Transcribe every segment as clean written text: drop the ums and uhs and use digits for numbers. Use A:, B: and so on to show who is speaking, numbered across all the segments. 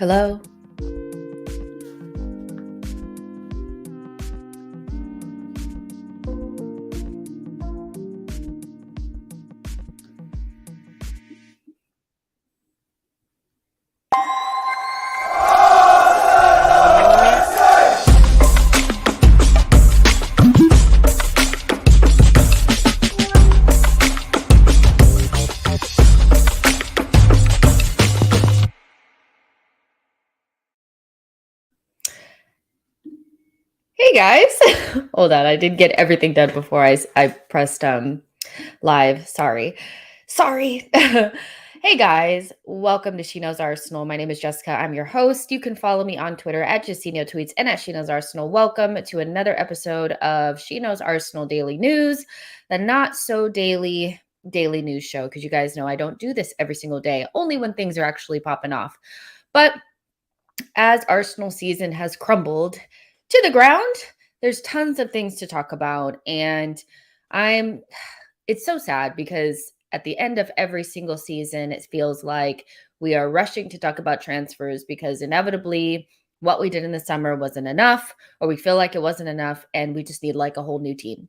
A: Hello? Hey guys. Hold on, I did get everything done before I pressed live. Sorry. Hey guys, welcome to She Knows Arsenal. My name is Jessica. I'm your host. You can follow me on Twitter at Justino Tweets and at She Knows Arsenal. Welcome to another episode of She Knows Arsenal Daily News, the not so daily news show, because you guys know I don't do this every single day, only when things are actually popping off. But as Arsenal season has crumbled to the ground, there's tons of things to talk about. And it's so sad because at the end of every single season, it feels like we are rushing to talk about transfers because inevitably what we did in the summer wasn't enough, or we feel like it wasn't enough, and we just need like a whole new team.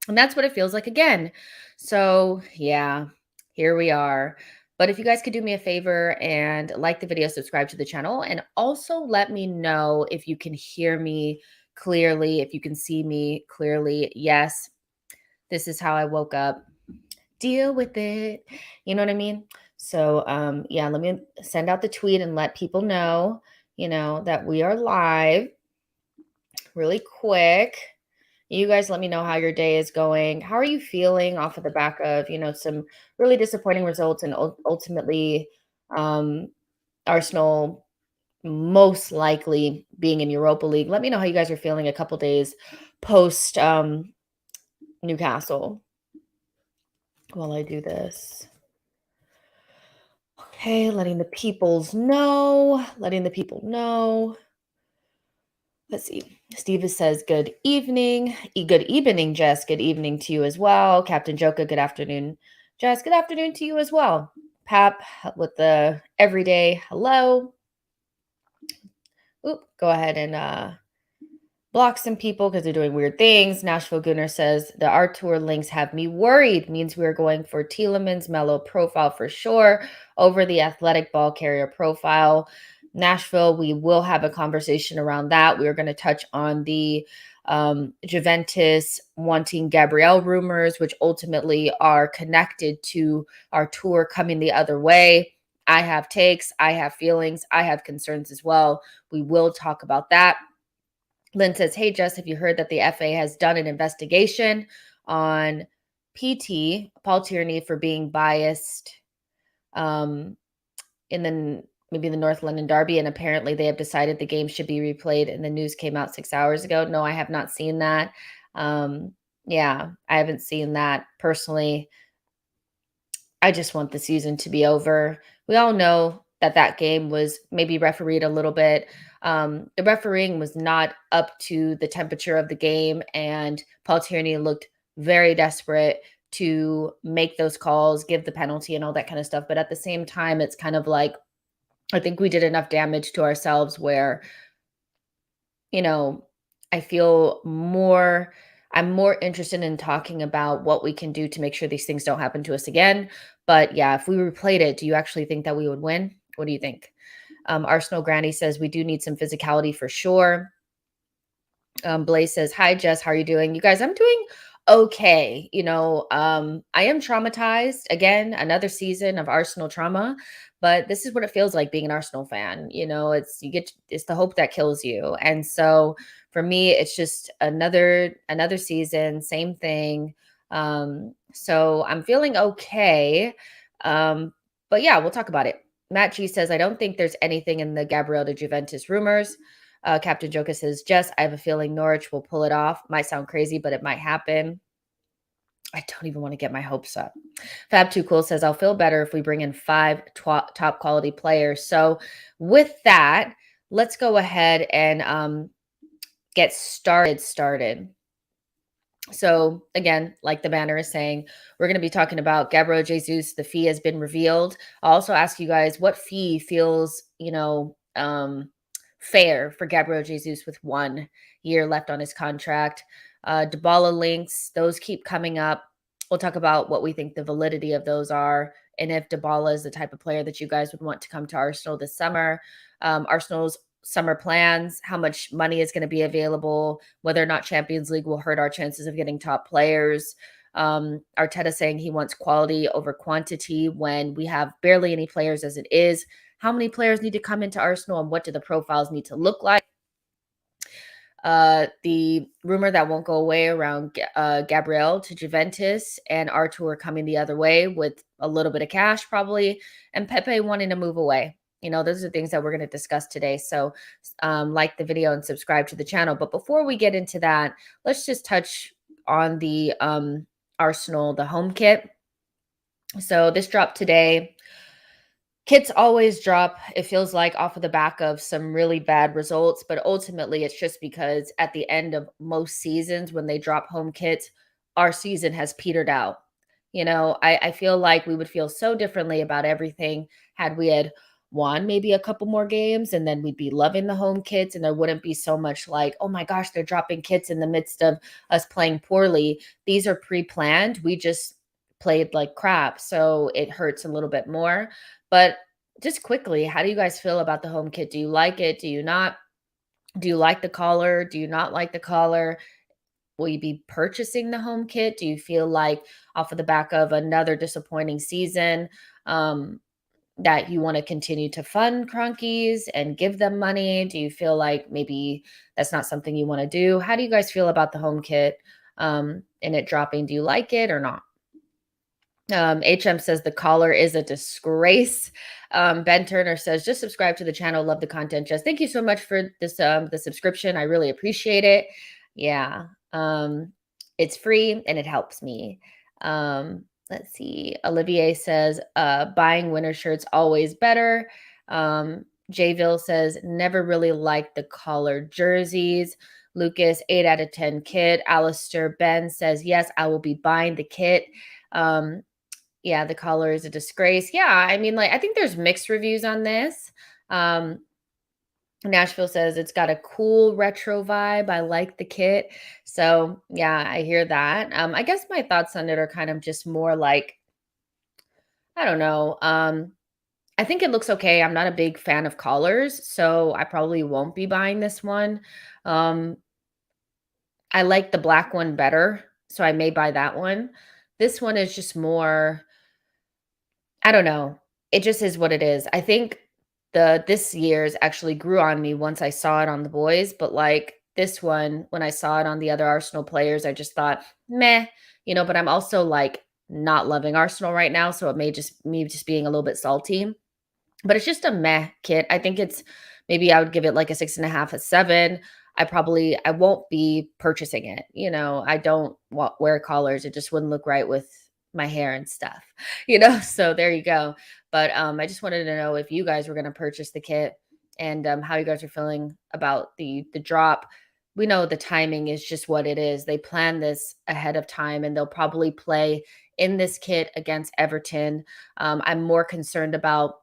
A: And that's what it feels like again. So, yeah, here we are. But if you guys could do me a favor and like the video, subscribe to the channel, and also let me know if you can hear me clearly, if you can see me clearly. Yes, this is how I woke up. Deal with it. You know what I mean? So, yeah, let me send out the tweet and let people know, that we are live really quick. You guys let me know how your day is going. How are you feeling off of the back of, some really disappointing results and ultimately Arsenal most likely being in Europa League? Let me know how you guys are feeling a couple days post Newcastle while I do this. Okay, letting the people know. Let's see. Steve says, good evening. Good evening, Jess. Good evening to you as well. Captain Joka, good afternoon. Jess, good afternoon to you as well. Pap with the everyday hello. Oop, go ahead and block some people because they're doing weird things. Nashville Gunner says, the art tour links have me worried. Means we're going for Tielemans Melo profile for sure over the athletic ball carrier profile. Nashville, we will have a conversation around that. We are going to touch on the Juventus wanting Gabriel rumors, which ultimately are connected to our tour coming the other way. I have takes, I have feelings, I have concerns as well. We will talk about that. Lynn says, hey, Jess, have you heard that the FA has done an investigation on PT, Paul Tierney, for being biased in maybe the North London Derby, and apparently they have decided the game should be replayed, and the news came out 6 hours ago. No, I have not seen that. Yeah, I haven't seen that personally. I just want the season to be over. We all know that game was maybe refereed a little bit. The refereeing was not up to the temperature of the game, and Paul Tierney looked very desperate to make those calls, give the penalty and all that kind of stuff. But at the same time, it's kind of like, I think we did enough damage to ourselves where, I feel I'm more interested in talking about what we can do to make sure these things don't happen to us again. But yeah, if we replayed it, do you actually think that we would win? What do you think? Arsenal Granny says we do need some physicality for sure. Blaze says, hi, Jess. How are you doing? You guys, I'm doing okay. I am traumatized. Again, another season of Arsenal trauma. But this is what it feels like being an Arsenal fan. It's the hope that kills you. And so for me, it's just another season, same thing. So I'm feeling okay. But yeah, we'll talk about it. Matt G says, I don't think there's anything in the Gabriel to Juventus rumors. Captain Joka says, Jess, I have a feeling Norwich will pull it off. Might sound crazy, but it might happen. I don't even want to get my hopes up. Fab Too Cool says, I'll feel better if we bring in 5 top quality players. So with that, let's go ahead and get started. So again, like the banner is saying, we're going to be talking about Gabriel Jesus. The fee has been revealed. I'll also ask you guys what fee feels, fair for Gabriel Jesus with 1 year left on his contract. Dybala links, those keep coming up. We'll talk about what we think the validity of those are, and if Dybala is the type of player that you guys would want to come to Arsenal this summer. Arsenal's summer plans, how much money is going to be available, whether or not Champions League will hurt our chances of getting top players. Arteta saying he wants quality over quantity when we have barely any players as it is. How many players need to come into Arsenal, and what do the profiles need to look like? The rumor that won't go away around Gabriel to Juventus and Artur coming the other way with a little bit of cash probably, and Pepe wanting to move away. Those are things that we're going to discuss today. So like the video and subscribe to the channel. But before we get into that, let's just touch on the Arsenal, the home kit. So this dropped today. Kits always drop, it feels like, off of the back of some really bad results, but ultimately it's just because at the end of most seasons when they drop home kits, our season has petered out. I feel like we would feel so differently about everything had we had won maybe a couple more games, and then we'd be loving the home kits, and there wouldn't be so much like, oh my gosh, they're dropping kits in the midst of us playing poorly. These are pre-planned. We just played like crap, so it hurts a little bit more. But just quickly, how do you guys feel about the home kit? Do you like it? Do you not? Do you like the collar? Do you not like the collar? Will you be purchasing the home kit? Do you feel like off of the back of another disappointing season, that you want to continue to fund Cronkies and give them money? Do you feel like maybe that's not something you want to do? How do you guys feel about the home kit and it dropping? Do you like it or not? HM says the collar is a disgrace. Ben Turner says, just subscribe to the channel. Love the content. Just thank you so much for this, the subscription. I really appreciate it. Yeah. It's free and it helps me. Let's see. Olivier says, buying winter shirts always better. Jayville says, never really liked the collar jerseys. Lucas, 8 out of 10 kit. Alistair Ben says, yes, I will be buying the kit. Yeah, the collar is a disgrace. Yeah, I mean, like, I think there's mixed reviews on this. Nashville says it's got a cool retro vibe. I like the kit. So yeah, I hear that. I guess my thoughts on it are kind of just more like, I don't know. I think it looks okay. I'm not a big fan of collars, so I probably won't be buying this one. I like the black one better, so I may buy that one. This one is just more, I don't know. It just is what it is. I think this year's actually grew on me once I saw it on the boys, but like this one, when I saw it on the other Arsenal players, I just thought, meh, but I'm also like not loving Arsenal right now, so it may just me just being a little bit salty. But it's just a meh kit. I think it's, maybe I would give it like a 6.5, a 7. I won't be purchasing it. I don't wear collars. It just wouldn't look right with my hair and stuff, so there you go. But I just wanted to know if you guys were going to purchase the kit and how you guys are feeling about the drop. We know the timing is just what it is. They plan this ahead of time, and they'll probably play in this kit against Everton. I'm more concerned about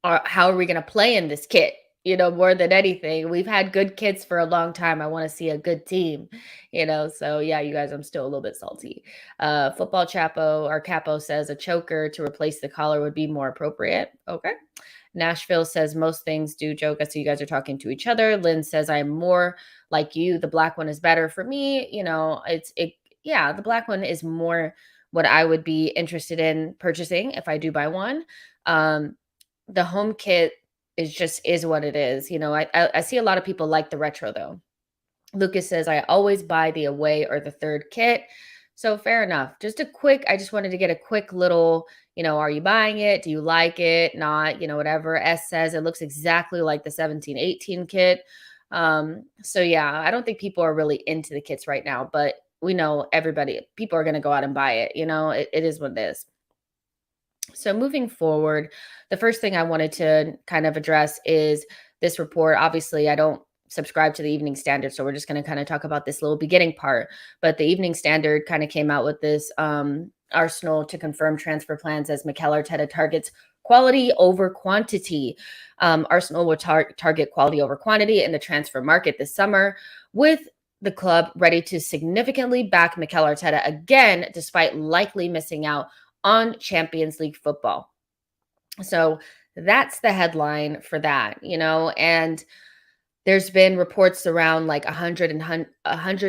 A: how are we going to play in this kit? More than anything, we've had good kits for a long time. I want to see a good team, so yeah, you guys, I'm still a little bit salty. Football Chapo or Capo says a choker to replace the collar would be more appropriate. Okay. Nashville says most things do joke. I see you guys are talking to each other. Lynn says I'm more like you. The black one is better for me. Yeah, the black one is more what I would be interested in purchasing if I do buy one. The home kit is what it is. I see a lot of people like the retro though. Lucas says, I always buy the away or the third kit. So fair enough. I just wanted to get a quick little, are you buying it? Do you like it? Not, whatever. S says it looks exactly like the 17-18 kit. So yeah, I don't think people are really into the kits right now, but we know people are going to go out and buy it. It is what it is. So moving forward, the first thing I wanted to kind of address is this report. Obviously, I don't subscribe to the Evening Standard, so we're just going to kind of talk about this little beginning part. But the Evening Standard kind of came out with this Arsenal to confirm transfer plans as Mikel Arteta targets quality over quantity. Arsenal will target quality over quantity in the transfer market this summer, with the club ready to significantly back Mikel Arteta again, despite likely missing out on Champions League football. So that's the headline for that, and there's been reports around like 100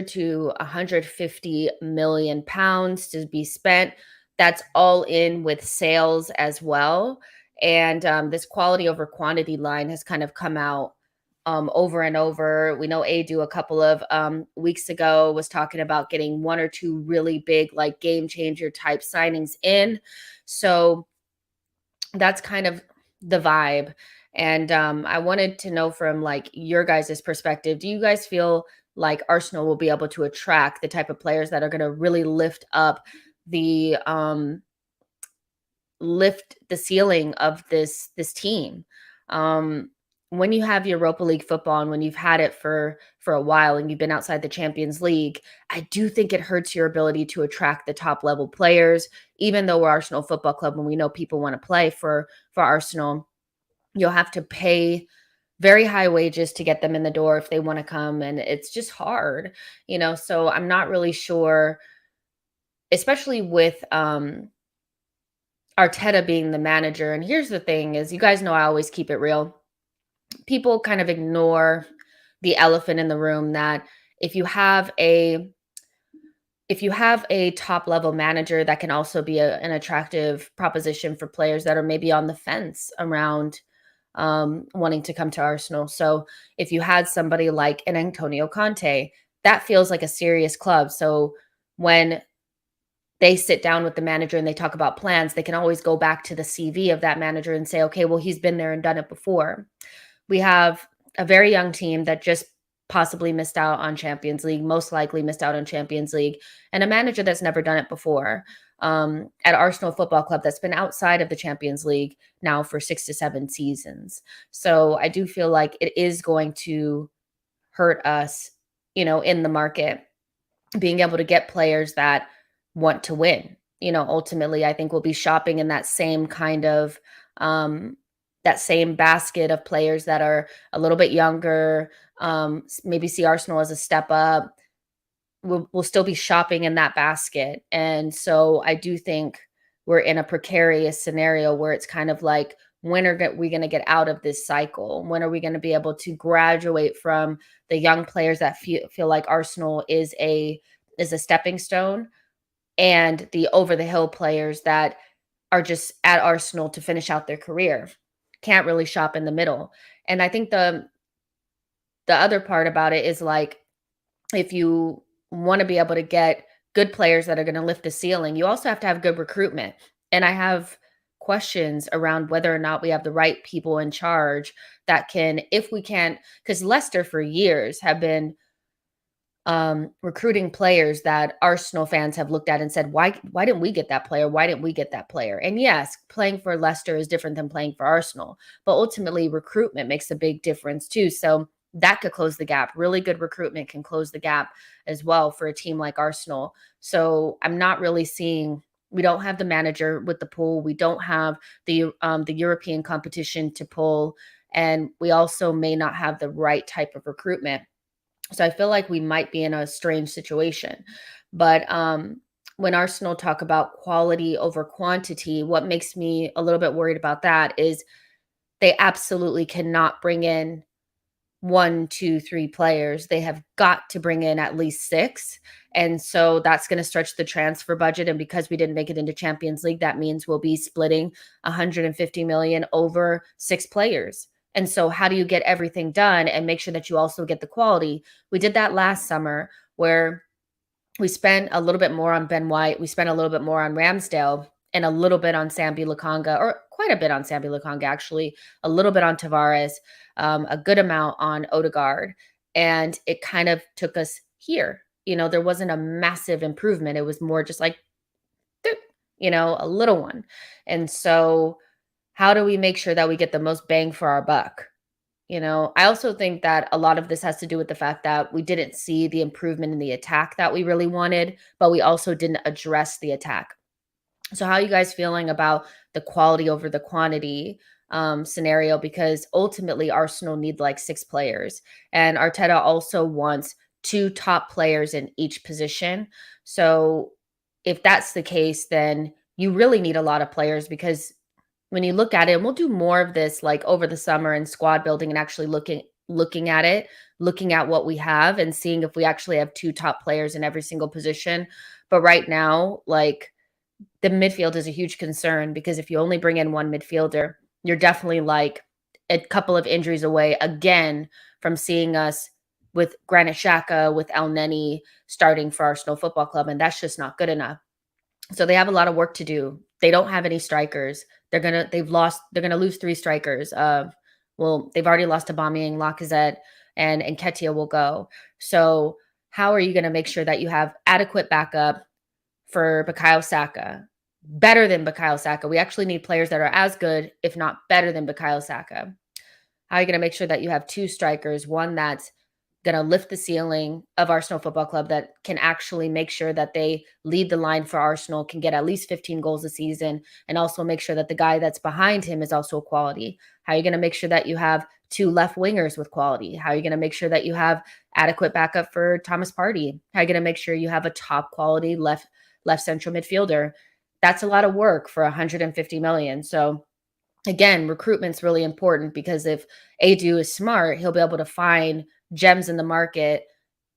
A: to 150 million pounds to be spent. That's all in with sales as well. And this quality over quantity line has kind of come out over and over. We know Adu a couple of weeks ago was talking about getting one or two really big, like game changer type signings in. So that's kind of the vibe. And I wanted to know from like your guys' perspective, do you guys feel like Arsenal will be able to attract the type of players that are going to really the lift the ceiling of this team? Um, when you have Europa League football and when you've had it for a while and you've been outside the Champions League, I do think it hurts your ability to attract the top level players. Even though we're Arsenal Football Club and we know people want to play for Arsenal, you'll have to pay very high wages to get them in the door if they want to come, and it's just hard, So I'm not really sure, especially with Arteta being the manager. And here's the thing is, you guys know I always keep it real. People kind of ignore the elephant in the room that if you have a top level manager that can also be an attractive proposition for players that are maybe on the fence around wanting to come to Arsenal. So if you had somebody like an Antonio Conte, that feels like a serious club. So when they sit down with the manager and they talk about plans, they can always go back to the CV of that manager and say, okay, well, he's been there and done it before. We have a very young team that just possibly missed out on Champions League, most likely missed out on Champions League, and a manager that's never done it before at Arsenal Football Club that's been outside of the Champions League now for 6 to 7 seasons. So I do feel like it is going to hurt us, in the market, being able to get players that want to win. Ultimately, I think we'll be shopping in that same kind of that same basket of players that are a little bit younger, maybe see Arsenal as a step up. We'll still be shopping in that basket. And so I do think we're in a precarious scenario where it's kind of like, when are we going to get out of this cycle? When are we going to be able to graduate from the young players that feel like Arsenal is a stepping stone, and the over the hill players that are just at Arsenal to finish out their career? Can't really shop in the middle. And I think the other part about it is, like, if you want to be able to get good players that are going to lift the ceiling, you also have to have good recruitment. And I have questions around whether or not we have the right people in charge that can, if we can, because Leicester for years have been recruiting players that Arsenal fans have looked at and said, why didn't we get that player? Why didn't we get that player? And yes, playing for Leicester is different than playing for Arsenal, but ultimately recruitment makes a big difference too. So that could close the gap. Really good recruitment can close the gap as well for a team like Arsenal. So I'm not really seeing, we don't have the manager with the pull. We don't have the European competition to pull. And we also may not have the right type of recruitment. So I feel like we might be in a strange situation. But when Arsenal talk about quality over quantity, what makes me a little bit worried about that is they absolutely cannot bring in 1, 2, 3 players. They have got to bring in at least 6. And so that's going to stretch the transfer budget. And because we didn't make it into Champions League, that means we'll be splitting 150 million over 6 players. And so how do you get everything done and make sure that you also get the quality? We did that last summer where we spent a little bit more on Ben White. We spent a little bit more on Ramsdale and a little bit on Sambi Lakanga, or quite a bit on Sambi Lakanga, actually, a little bit on Tavares, a good amount on Odegaard. And it kind of took us here. There wasn't a massive improvement. It was more just like, a little one. And so how do we make sure that we get the most bang for our buck? I also think that a lot of this has to do with the fact that we didn't see the improvement in the attack that we really wanted, but we also didn't address the attack. So how are you guys feeling about the quality over the quantity scenario? Because ultimately Arsenal need like 6 players, and Arteta also wants 2 top players in each position. So if that's the case, then you really need a lot of players, because when you look at it, and we'll do more of this like over the summer and squad building and actually looking at it, looking at what we have and seeing if we actually have 2 top players in every single position. But right now, like, the midfield is a huge concern, because if you only bring in 1 midfielder, you're definitely like a couple of injuries away again from seeing us with Granit Xhaka, with El Neni starting for Arsenal Football Club, and that's just not good enough. So they have a lot of work to do. They don't have any strikers. They're gonna lose three strikers. Well, they've already lost to Aubameyang, Lacazette, and Nketiah will go. So how are you gonna make sure that you have adequate backup for Bukayo Saka? Better than Bukayo Saka. We actually need players that are as good, if not better than Bukayo Saka. How are you gonna make sure that you have two strikers, one that's going to lift the ceiling of Arsenal Football Club, that can actually make sure that they lead the line for Arsenal, can get at least 15 goals a season, and also make sure that the guy that's behind him is also quality? How are you going to make sure that you have two left wingers with quality? How are you going to make sure that you have adequate backup for Thomas Partey? How are you going to make sure you have a top quality left central midfielder? That's a lot of work for 150 million. So again, recruitment's really important, because if Adu is smart, he'll be able to find gems in the market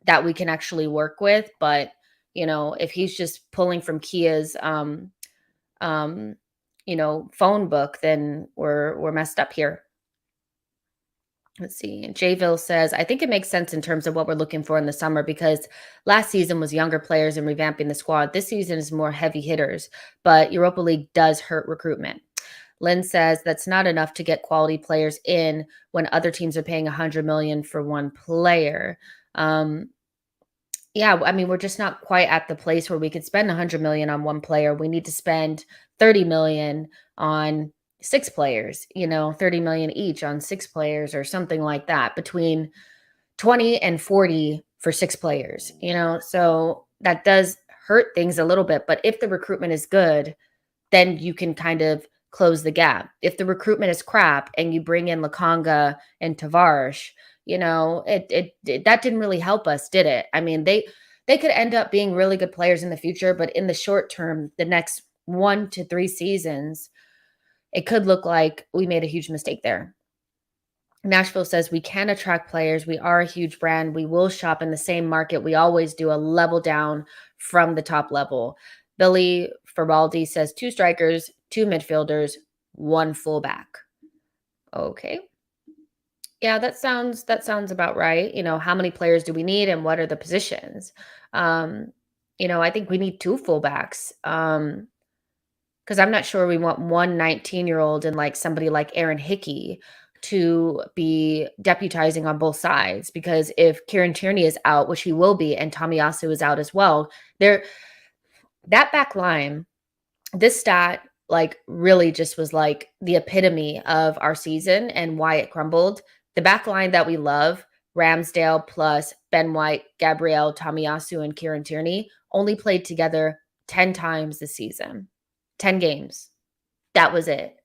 A: that we can actually work with. But, if he's just pulling from Kia's, phone book, then we're messed up here. Let's see. Jayville says, I think it makes sense in terms of what we're looking for in the summer, because last season was younger players and revamping the squad. This season is more heavy hitters, but Europa League does hurt recruitment. Lynn says that's not enough to get quality players in when other teams are paying 100 million for one player. Yeah, I mean, we're just not quite at the place where we could spend 100 million on one player. We need to spend 30 million on six players, 30 million each on six players or something like that, between 20 and 40 for six players, so that does hurt things a little bit. But if the recruitment is good, then you can kind of close the gap. If the recruitment is crap and you bring in Lokonga and Tavares, that didn't really help us, did it? I mean, they could end up being really good players in the future, but in the short term, the next 1 to 3 seasons, it could look like we made a huge mistake there. Nashville says we can attract players. We are a huge brand. We will shop in the same market. We always do, a level down from the top level. Billy Ferbaldi says 2 strikers, 2 midfielders, 1 fullback. Okay. Yeah, that sounds about right. How many players do we need and what are the positions? I think we need 2 fullbacks. Because I'm not sure we want one 19-year-old and like somebody like Aaron Hickey to be deputizing on both sides. Because if Kieran Tierney is out, which he will be, and Tomiyasu is out as well, that back line, this stat really just was like the epitome of our season and why it crumbled. The back line that we love, Ramsdale plus Ben White, Gabriel, Tomiyasu, and Kieran Tierney, only played together 10 times this season. 10 games. That was it.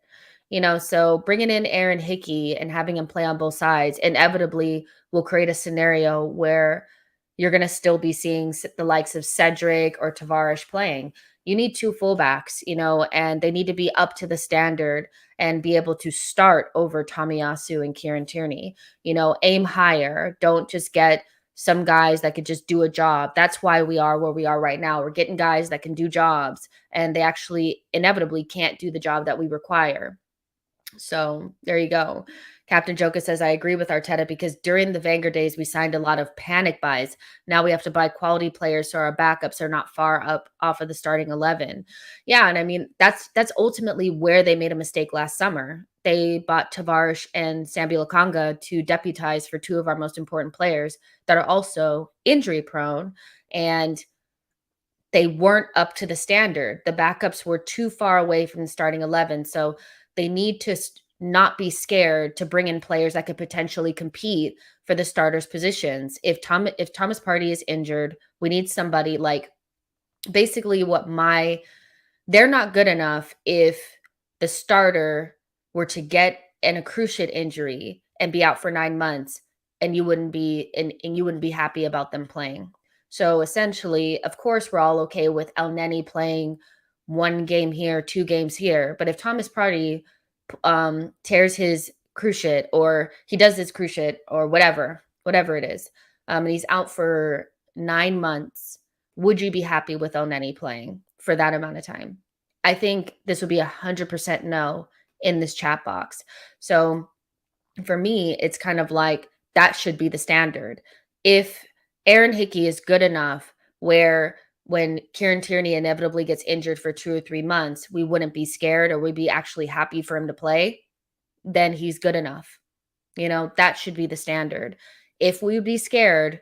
A: So bringing in Aaron Hickey and having him play on both sides inevitably will create a scenario where you're going to still be seeing the likes of Cedric or Tavares playing. You need 2 fullbacks, and they need to be up to the standard and be able to start over Tomiyasu and Kieran Tierney. Aim higher. Don't just get some guys that could just do a job. That's why we are where we are right now. We're getting guys that can do jobs, and they actually inevitably can't do the job that we require. So there you go. Captain Joka says, I agree with Arteta, because during the Wenger days, we signed a lot of panic buys. Now we have to buy quality players so our backups are not far up off of the starting 11. Yeah, and I mean, that's ultimately where they made a mistake last summer. They bought Tavares and Sambi Lokonga to deputize for 2 of our most important players that are also injury prone, and they weren't up to the standard. The backups were too far away from the starting 11, so they need to not be scared to bring in players that could potentially compete for the starters' positions. If Thomas Partey is injured, we need somebody like basically they're not good enough if the starter were to get an cruciate injury and be out for 9 months, and you wouldn't be happy about them playing. So essentially, of course, we're all okay with El Neni playing 1 game here, 2 games here. But if Thomas Partey tears his cruciate, or he does his cruciate, or whatever it is, and he's out for 9 months, would you be happy with El Neni playing for that amount of time? I think this would be 100% no in this chat box. So For me, it's kind of like that should be the standard. If Aaron Hickey is good enough where when Kieran Tierney inevitably gets injured for 2 or 3 months, we wouldn't be scared or we'd be actually happy for him to play, then he's good enough. That should be the standard. If we would be scared,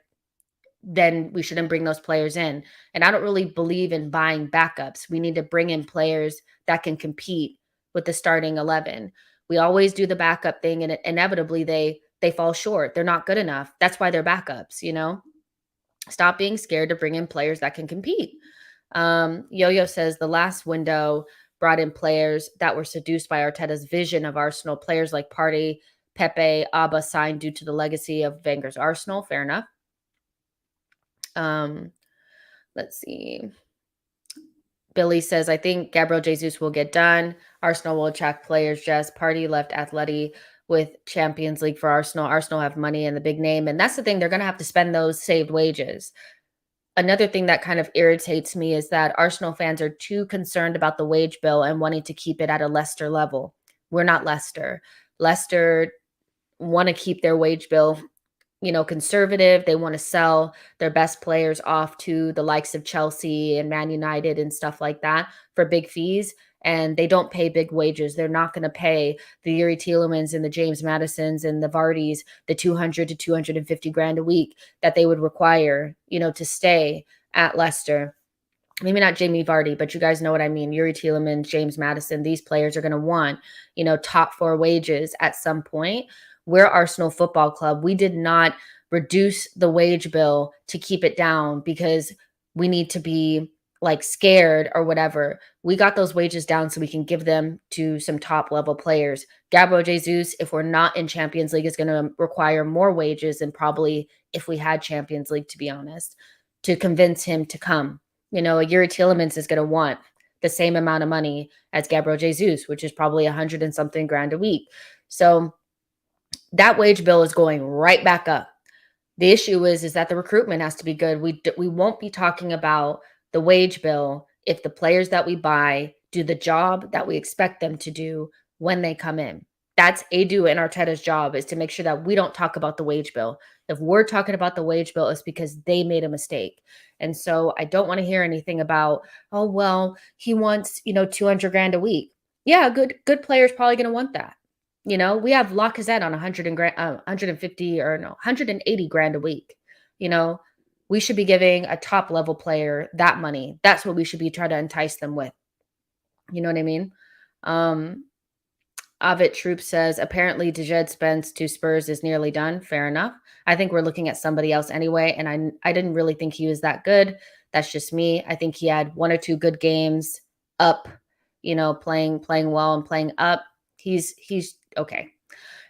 A: then we shouldn't bring those players in. And I don't really believe in buying backups. We need to bring in players that can compete with the starting 11. We always do the backup thing and inevitably they fall short. They're not good enough. That's why they're backups. Stop being scared to bring in players that can compete. Yo-Yo says the last window brought in players that were seduced by Arteta's vision of Arsenal. Players like Partey, Pepe, Abba signed due to the legacy of Wenger's Arsenal. Fair enough. Let's see. Billy says, I think Gabriel Jesus will get done. Arsenal will attract players. Just Party left Atleti with Champions League for Arsenal. Arsenal have money and the big name. And that's the thing. They're going to have to spend those saved wages. Another thing that kind of irritates me is that Arsenal fans are too concerned about the wage bill and wanting to keep it at a Leicester level. We're not Leicester. Leicester want to keep their wage bill conservative. They want to sell their best players off to the likes of Chelsea and Man United and stuff like that for big fees. And they don't pay big wages. They're not going to pay the Yuri Tielemans and the James Madisons and the Vardys the 200 to 250 grand a week that they would require, to stay at Leicester. Maybe not Jamie Vardy, but you guys know what I mean. Yuri Tielemans, James Madison, these players are going to want, top four wages at some point. We're Arsenal Football Club. We did not reduce the wage bill to keep it down because we need to be like scared or whatever. We got those wages down so we can give them to some top level players. Gabriel Jesus, if we're not in Champions League, is going to require more wages than probably if we had Champions League, to be honest, to convince him to come. A Yuri Tielemans is going to want the same amount of money as Gabriel Jesus, which is probably 100 and something grand a week. So that wage bill is going right back up. The issue is that the recruitment has to be good. We won't be talking about the wage bill if the players that we buy do the job that we expect them to do when they come in. That's Edu and Arteta's job, is to make sure that we don't talk about the wage bill. If we're talking about the wage bill, it's because they made a mistake. And so I don't want to hear anything about, oh, well, he wants, 200 grand a week. Yeah, good player's probably going to want that. We have Lacazette on 150 or no, 180 grand a week. We should be giving a top level player that money. That's what we should be trying to entice them with. You know what I mean? Avit Troop says, apparently Dejed Spence to Spurs is nearly done. Fair enough. I think we're looking at somebody else anyway. And I didn't really think he was that good. That's just me. I think he had one or two good games up, playing well and playing up. He's okay.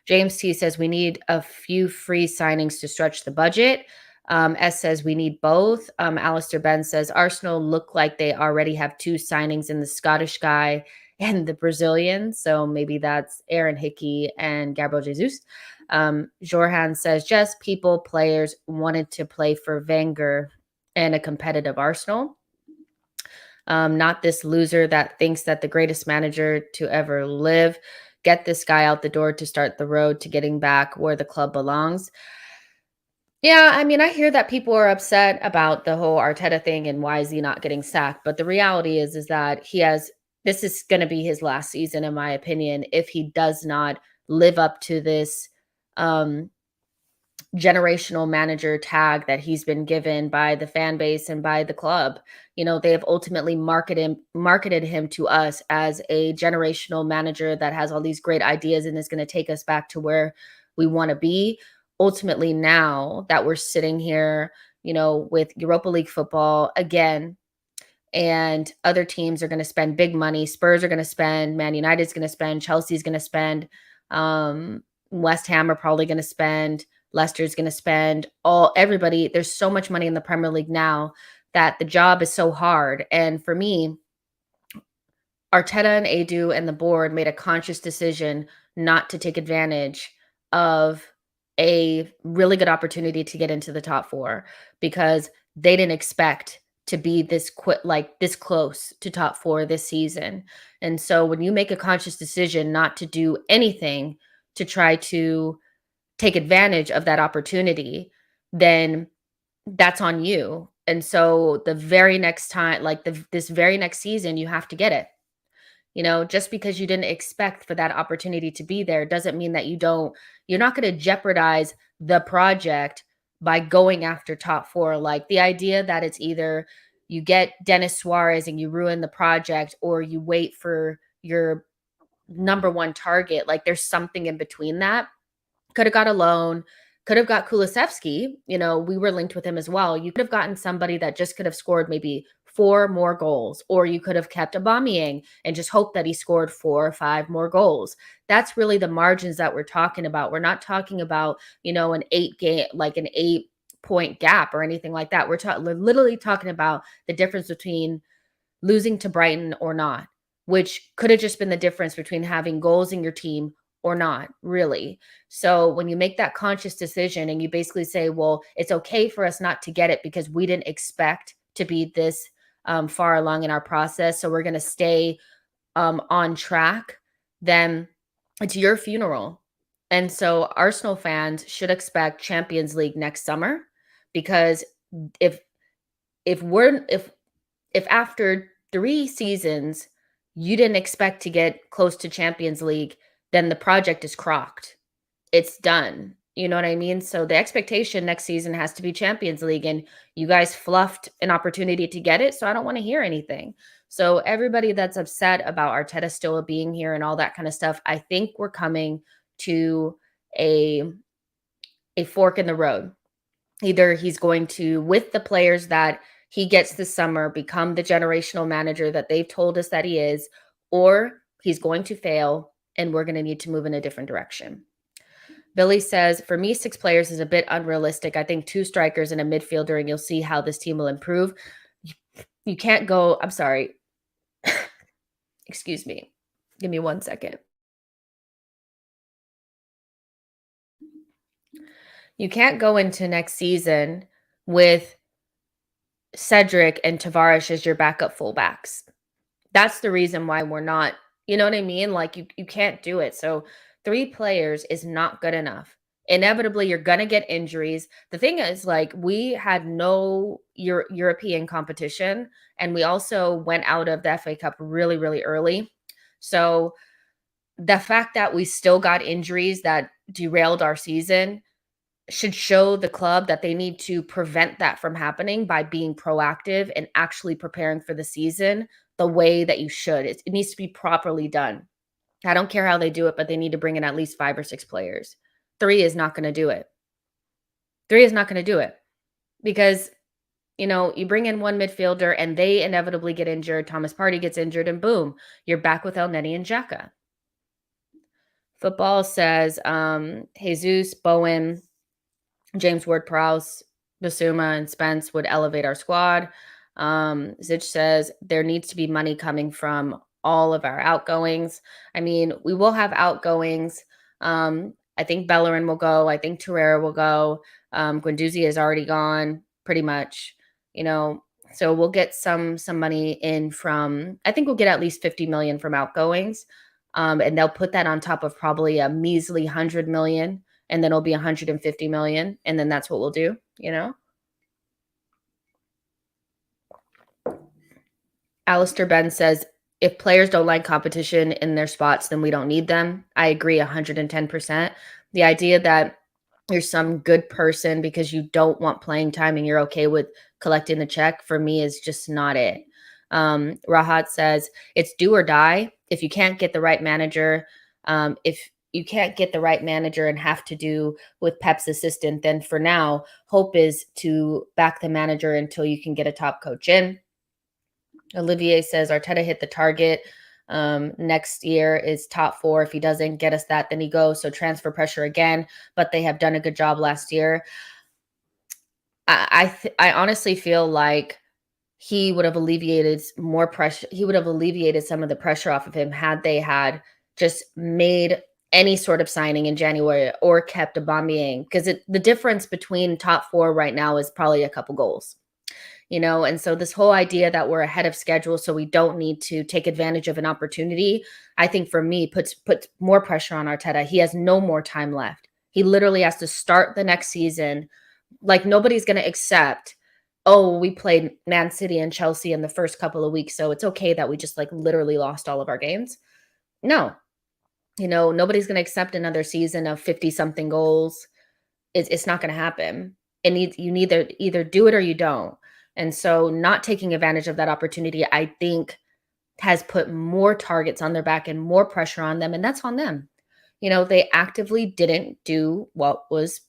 A: James T says we need a few free signings to stretch the budget. S says we need both. Alistair Ben says Arsenal look like they already have two signings in the Scottish guy and the Brazilian. So maybe that's Aaron Hickey and Gabriel Jesus. Jorhan says just players wanted to play for Wenger and a competitive Arsenal. Not this loser that thinks that the greatest manager to ever live. Get this guy out the door to start the road to getting back where the club belongs. Yeah, I mean, I hear that people are upset about the whole Arteta thing and why is he not getting sacked. But the reality is that this is going to be his last season, in my opinion, if he does not live up to this generational manager tag that he's been given by the fan base and by the club. They have ultimately marketed him to us as a generational manager that has all these great ideas and is going to take us back to where we want to be. Ultimately, now that we're sitting here, with Europa League football again, and other teams are going to spend big money. Spurs are going to spend, Man United's going to spend, Chelsea's going to spend, West Ham are probably going to spend, Leicester's going to spend, everybody. There's so much money in the Premier League now that the job is so hard. And for me, Arteta and Edu and the board made a conscious decision not to take advantage of a really good opportunity to get into the top four because they didn't expect to be this close to top four this season. And so when you make a conscious decision not to do anything, to try to take advantage of that opportunity, then that's on you. And so the very next time, like this very next season, you have to get it. Just because you didn't expect for that opportunity to be there doesn't mean that you're not going to jeopardize the project by going after top four. Like the idea that it's either you get Dennis Suarez and you ruin the project, or you wait for your number one target. Like there's something in between that. Could have got a loan, could have got Kulusevski. We were linked with him as well. You could have gotten somebody that just could have scored maybe 4 more goals, or you could have kept Aubameyang and just hope that he scored 4 or 5 more goals. That's really the margins that we're talking about. We're not talking about, an 8-point gap or anything like that. We're literally talking about the difference between losing to Brighton or not, which could have just been the difference between having goals in your team or not, really. So when you make that conscious decision and you basically say, well, it's okay for us not to get it because we didn't expect to be this far along in our process, so we're going to stay on track, then it's your funeral. And so Arsenal fans should expect Champions League next summer, because if after 3 seasons you didn't expect to get close to Champions League, then the project is crocked. It's done. You know what I mean? So the expectation next season has to be Champions League, and you guys fluffed an opportunity to get it, so I don't want to hear anything. So everybody that's upset about Arteta still being here and all that kind of stuff, I think we're coming to a fork in the road. Either he's going to, with the players that he gets this summer, become the generational manager that they've told us that he is, or he's going to fail and we're going to need to move in a different direction. Billy says, for me, 6 players is a bit unrealistic. I think 2 strikers and a midfielder, and you'll see how this team will improve. You can't go, I'm sorry. Excuse me. Give me 1 second. You can't go into next season with Cedric and Tavares as your backup fullbacks. That's the reason why we're not, you know what I mean? Like you can't do it. So 3 players is not good enough. Inevitably, you're going to get injuries. The thing is, like, we had no European competition, and we also went out of the FA Cup really, really early. So the fact that we still got injuries that derailed our season should show the club that they need to prevent that from happening by being proactive and actually preparing for the season the way that you should. It needs to be properly done. I don't care how they do it, but they need to bring in at least 5 or 6 players. 3 is not going to do it. 3 is not going to do it because, you bring in 1 midfielder and they inevitably get injured. Thomas Partey gets injured and boom, you're back with El Neni and Xhaka. Football says Jesus, Bowen, James Ward-Prowse, Basuma, and Spence would elevate our squad. Zich says there needs to be money coming from all of our outgoings. I mean, we will have outgoings. I think Bellerin will go. I think Torreira will go. Guendouzi is already gone, pretty much. So we'll get some money in from. I think we'll get at least 50 million from outgoings, and they'll put that on top of probably a measly 100 million. And then it'll be 150 million. And then that's what we'll do, Alistair Ben says, if players don't like competition in their spots, then we don't need them. I agree 110%. The idea that you're some good person because you don't want playing time and you're okay with collecting the check, for me, is just not it. Rahat says, it's do or die. If you can't get the right manager, if you can't get the right manager and have to do with Pep's assistant, then for now, hope is to back the manager until you can get a top coach in. Olivier says Arteta hit the target. Next year is top 4. If he doesn't get us that, then he goes. So transfer pressure again, but they have done a good job last year. I honestly feel like he would have alleviated more pressure. He would have alleviated some of the pressure off of him had they had just made any sort of signing in January or kept Aubameyang, because the difference between top 4 right now is probably a couple goals. And so this whole idea that we're ahead of schedule so we don't need to take advantage of an opportunity, I think for me puts more pressure on Arteta. He has no more time left. He literally has to start the next season. Like nobody's going to accept, oh, we played Man City and Chelsea in the first couple of weeks, so it's okay that we just like literally lost all of our games. No. Nobody's going to accept another season of 50 something goals. It's not going to happen. You need to either do it or you don't. And so not taking advantage of that opportunity, I think, has put more targets on their back and more pressure on them. And that's on them. They actively didn't do what was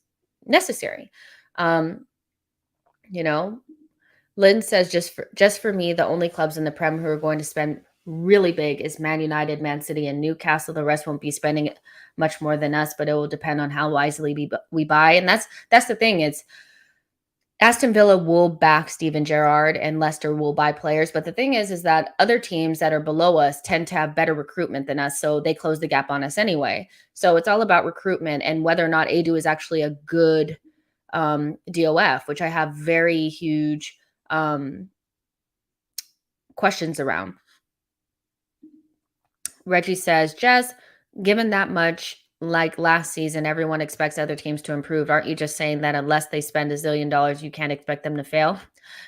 A: necessary. Um, you know, Lynn says just for me, the only clubs in the Prem who are going to spend really big is Man United, Man City, and Newcastle. The rest won't be spending much more than us, but it will depend on how wisely we buy. And that's the thing. It's Aston Villa will back Steven Gerrard and Leicester will buy players. But the thing is that other teams that are below us tend to have better recruitment than us. So they close the gap on us anyway. So it's all about recruitment and whether or not Adu is actually a good DOF, which I have very huge questions around. Reggie says, Jess, given that much like last season, everyone expects other teams to improve. Aren't you just saying that unless they spend $1 zillion, you can't expect them to fail?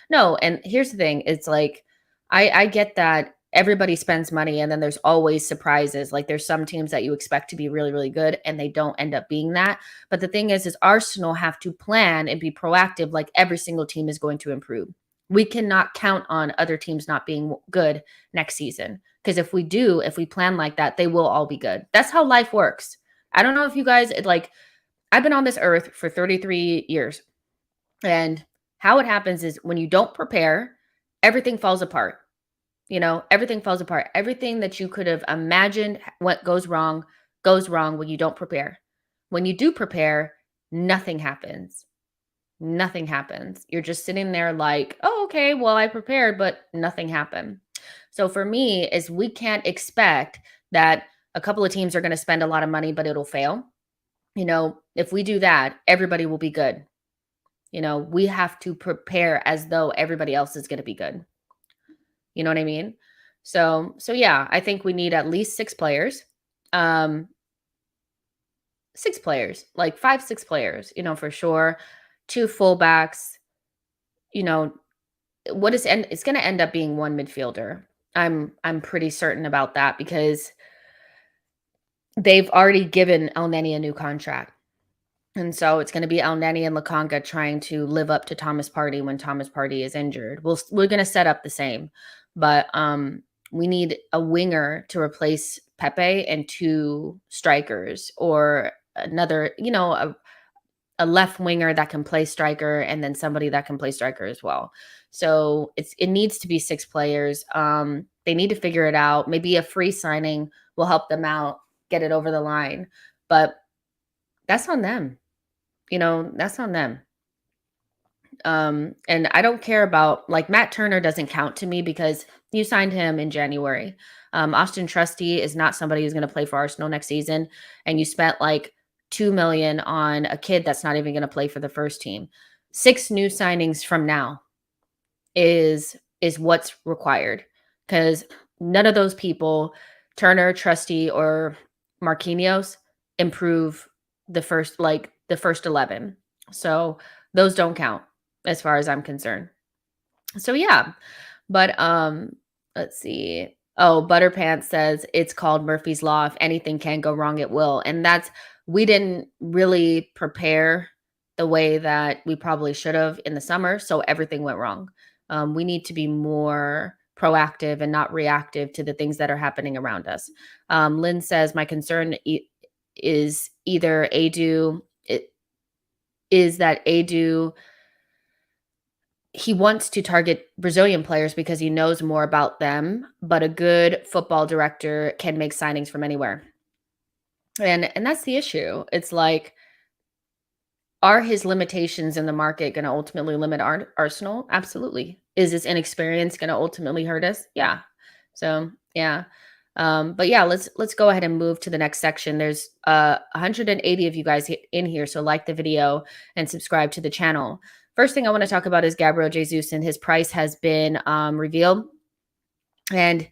A: No. And here's the thing. It's like, I get that everybody spends money and then there's always surprises. Like there's some teams that you expect to be really, really good and they don't end up being that. But the thing is Arsenal have to plan and be proactive. Like every single team is going to improve. We cannot count on other teams not being good next season. Because if we plan like that, they will all be good. That's how life works. I don't know if you guys, I've been on this earth for 33 years. And how it happens is when you don't prepare, everything falls apart. Everything falls apart. Everything that you could have imagined what goes wrong when you don't prepare. When you do prepare, nothing happens. Nothing happens. You're just sitting there like, oh, okay, well, I prepared, but nothing happened. So for me, is we can't expect that a couple of teams are going to spend a lot of money, but it'll fail. If we do that, everybody will be good. We have to prepare as though everybody else is going to be good. You know what I mean? So yeah, I think we need at least 6 players. 6 players, like 5, 6 players, for sure. 2 fullbacks, it's going to end up being 1 midfielder. I'm pretty certain about that because they've already given Elneny a new contract. And so it's going to be Elneny and Lokonga trying to live up to Thomas Partey when Thomas Partey is injured. We're going to set up the same, but we need a winger to replace Pepe and 2 strikers or another, a left winger that can play striker and then somebody that can play striker as well. So it needs to be 6 players. They need to figure it out. Maybe a free signing will help them out, get it over the line. But that's on them. That's on them. And I don't care about, like, Matt Turner doesn't count to me because you signed him in January. Austin Trusty is not somebody who's going to play for Arsenal next season. And you spent like $2 million on a kid that's not even going to play for the first team. 6 new signings from now is what's required, because none of those people, Turner, Trusty, or Marquinhos, improve the first 11. So those don't count as far as I'm concerned. So yeah, but let's see. Oh, Butterpants says it's called Murphy's Law. If anything can go wrong, it will. And we didn't really prepare the way that we probably should have in the summer. So everything went wrong. We need to be more proactive and not reactive to the things that are happening around us. Lynn says, my concern is either Adu, he wants to target Brazilian players because he knows more about them, but a good football director can make signings from anywhere. And that's the issue. It's like, are his limitations in the market going to ultimately limit Arsenal? Absolutely. Is his inexperience going to ultimately hurt us? Yeah. So, yeah. But yeah, let's go ahead and move to the next section. There's 180 of you guys in here, so like the video and subscribe to the channel. first thing I want to talk about is Gabriel Jesus, and his price has been revealed. And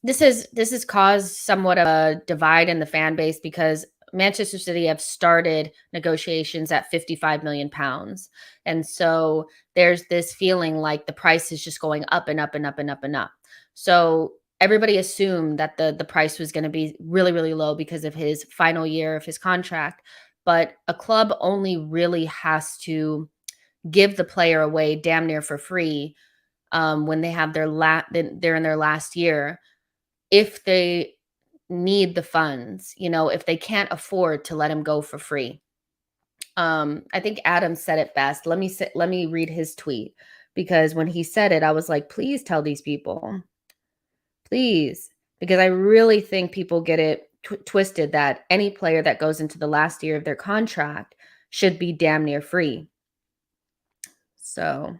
A: this has caused somewhat of a divide in the fan base because Manchester City have started negotiations at 55 million pounds. And so there's this feeling like the price is just going up and up and up and up and up. So everybody assumed that the price was going to be really, really low because of his final year of his contract. But a club only really has to give the player away damn near for free when they have they're in their last year, if they need the funds, if they can't afford to let him go for free. I think Adam said it best. Let me read his tweet, because when he said it, I was like, please tell these people, please, because I really think people get it twisted that any player that goes into the last year of their contract should be damn near free. So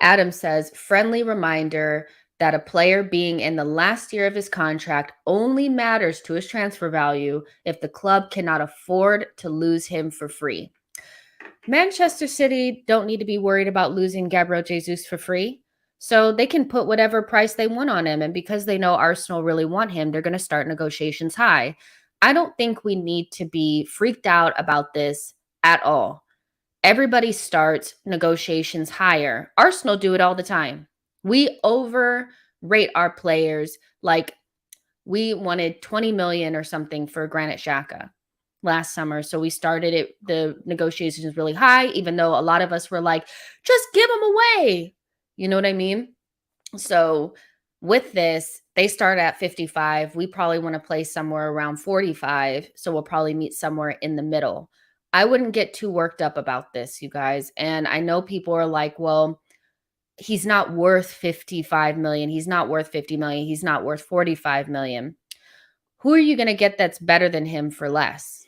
A: Adam says, friendly reminder that a player being in the last year of his contract only matters to his transfer value if the club cannot afford to lose him for free. Manchester City don't need to be worried about losing Gabriel Jesus for free. So they can put whatever price they want on him. And because they know Arsenal really want him, they're going to start negotiations high. I don't think we need to be freaked out about this at all. Everybody starts negotiations higher. Arsenal do it all the time. We overrate our players. Like, we wanted 20 million or something for Granit Xhaka last summer. So we started the negotiations really high, even though a lot of us were like, just give him away. You know what I mean? So with this, they start at 55. We probably want to play somewhere around 45. So we'll probably meet somewhere in the middle. I wouldn't get too worked up about this, you guys. And I know people are like, well, he's not worth 55 million. He's not worth 50 million. He's not worth 45 million. Who are you going to get that's better than him for less?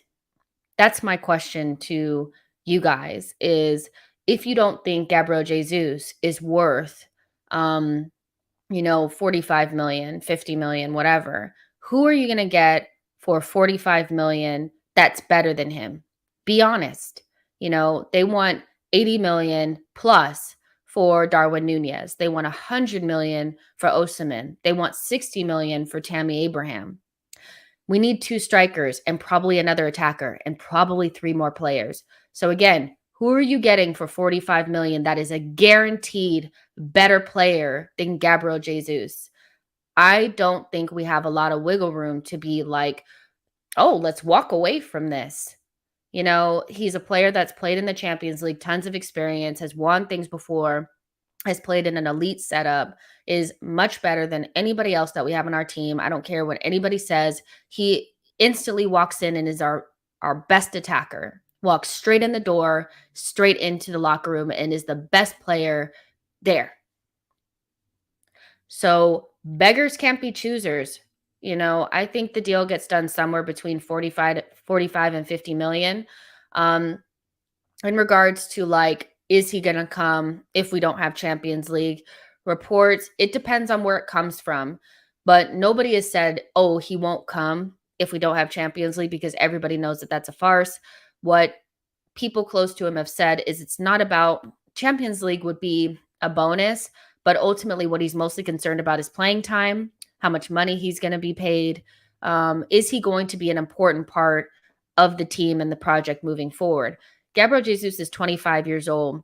A: That's my question to you guys, is if you don't think Gabriel Jesus is worth 45 million, 50 million, whatever, who are you going to get for 45 million that's better than him? Be honest. They want 80 million plus for Darwin Nunez. They want 100 million for Osimhen. They want 60 million for Tammy Abraham. We need 2 strikers and probably another attacker and probably 3 more players. So again, who are you getting for 45 million that is a guaranteed better player than Gabriel Jesus? I don't think we have a lot of wiggle room to be like, oh, let's walk away from this. He's a player that's played in the Champions League, tons of experience, has won things before, has played in an elite setup, is much better than anybody else that we have on our team. I don't care what anybody says. He instantly walks in and is our best attacker, walks straight in the door, straight into the locker room, and is the best player there. So beggars can't be choosers. I think the deal gets done somewhere between 45 and 50 million. In regards to is he going to come if we don't have Champions League reports? It depends on where it comes from. But nobody has said, oh, he won't come if we don't have Champions League, because everybody knows that that's a farce. What people close to him have said is it's not about Champions League would be a bonus, but ultimately what he's mostly concerned about is playing time, how much money he's going to be paid. Is he going to be an important part of the team and the project moving forward? Gabriel Jesus is 25 years old,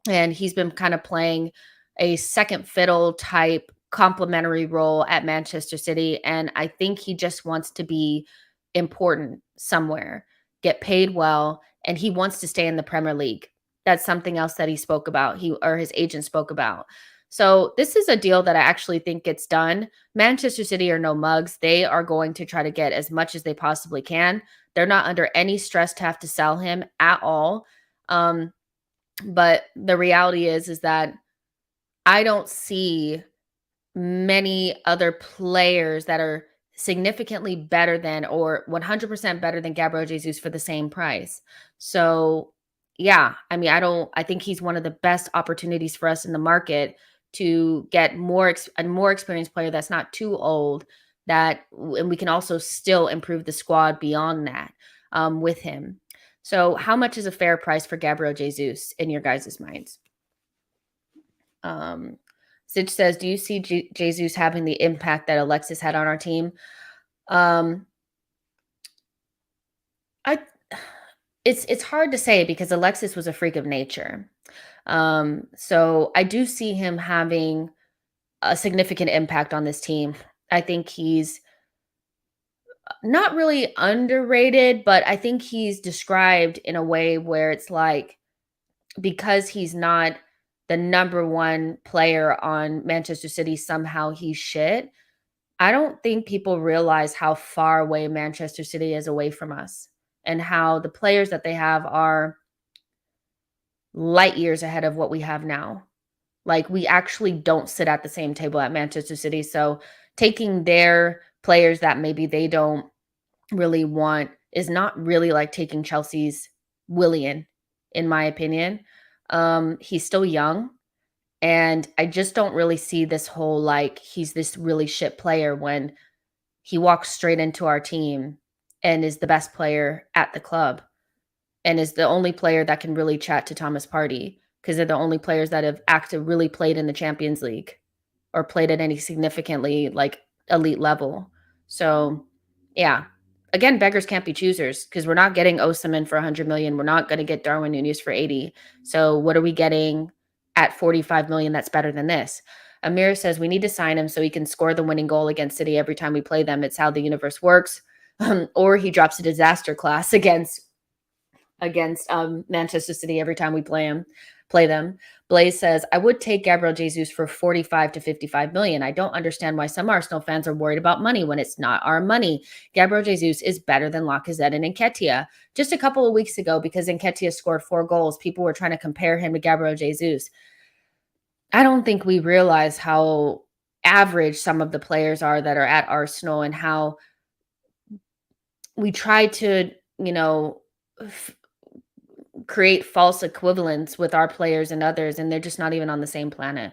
A: and he's been kind of playing a second fiddle type complementary role at Manchester City. And I think he just wants to be important somewhere, get paid well, and he wants to stay in the Premier League. That's something else that he spoke about, his agent spoke about. So this is a deal that I actually think gets done. Manchester City are no mugs. They are going to try to get as much as they possibly can. They're not under any stress to have to sell him at all. But the reality is that I don't see many other players that are significantly better than or 100% better than Gabriel Jesus for the same price. So yeah, I think he's one of the best opportunities for us in the market to get a more experienced player that's not too old, and we can also still improve the squad beyond that with him. So how much is a fair price for Gabriel Jesus in your guys' minds? Stitch says, do you see Jesus having the impact that Alexis had on our team? Um, I it's hard to say because Alexis was a freak of nature. So I do see him having a significant impact on this team. I think he's not really underrated, but I think he's described in a way where it's like because he's not the number one player on Manchester City, somehow he's shit. I don't think people realize how far away Manchester City is away from us and how the players that they have are light years ahead of what we have now. Like, we actually don't sit at the same table at Manchester City. So, taking their players that maybe they don't really want is not really like taking Chelsea's Willian, in my opinion. He's still young. And I just don't really see this whole like he's this really shit player when he walks straight into our team and is the best player at the club and is the only player that can really chat to Thomas Partey because they're the only players that have really played in the Champions League or played at any significantly like elite level. So, yeah. Again, beggars can't be choosers because we're not getting Osimhen for 100 million. We're not going to get Darwin Nunez for 80. So, what are we getting at 45 million that's better than this? Amir says we need to sign him so he can score the winning goal against City every time we play them. It's how the universe works. Or he drops a disaster class against Manchester City every time we play them. Blaze says, I would take Gabriel Jesus for 45 to 55 million. I don't understand why some Arsenal fans are worried about money when it's not our money. Gabriel Jesus is better than Lacazette and Nketiah. Just a couple of weeks ago, because Nketiah scored 4 goals, people were trying to compare him to Gabriel Jesus. I don't think we realize how average some of the players are that are at Arsenal and how we try to, create false equivalents with our players and others, and they're just not even on the same planet.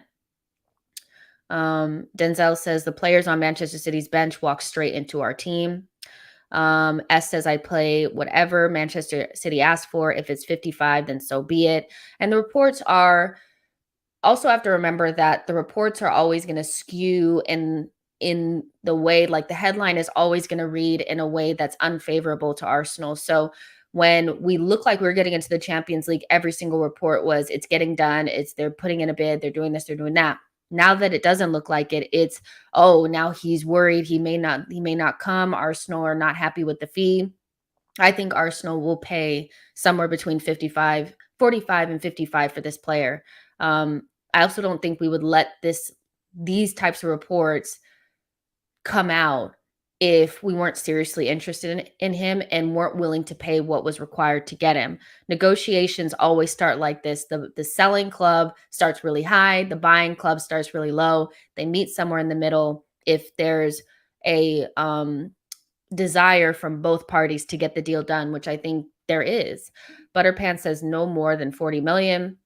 A: Denzel says the players on Manchester City's bench walk straight into our team. S says I play whatever Manchester City asks for. If it's 55, then so be it. And the reports are also have to remember that the reports are always going to skew in the way like the headline is always going to read in a way that's unfavorable to Arsenal. So when we look like we're getting into the Champions League, every single report was it's getting done, it's they're putting in a bid, they're doing this, they're doing that. Now that it doesn't look like it, it's now he's worried he may not come. Arsenal are not happy with the fee. I think Arsenal will pay somewhere between 45 and 55 for this player. I also don't think we would let these types of reports come out if we weren't seriously interested in him and weren't willing to pay what was required to get him. Negotiations always start like this. The selling club starts really high, the buying club starts really low. They meet somewhere in the middle if there's a desire from both parties to get the deal done, which I think there is. Butterpants says no more than 40 million.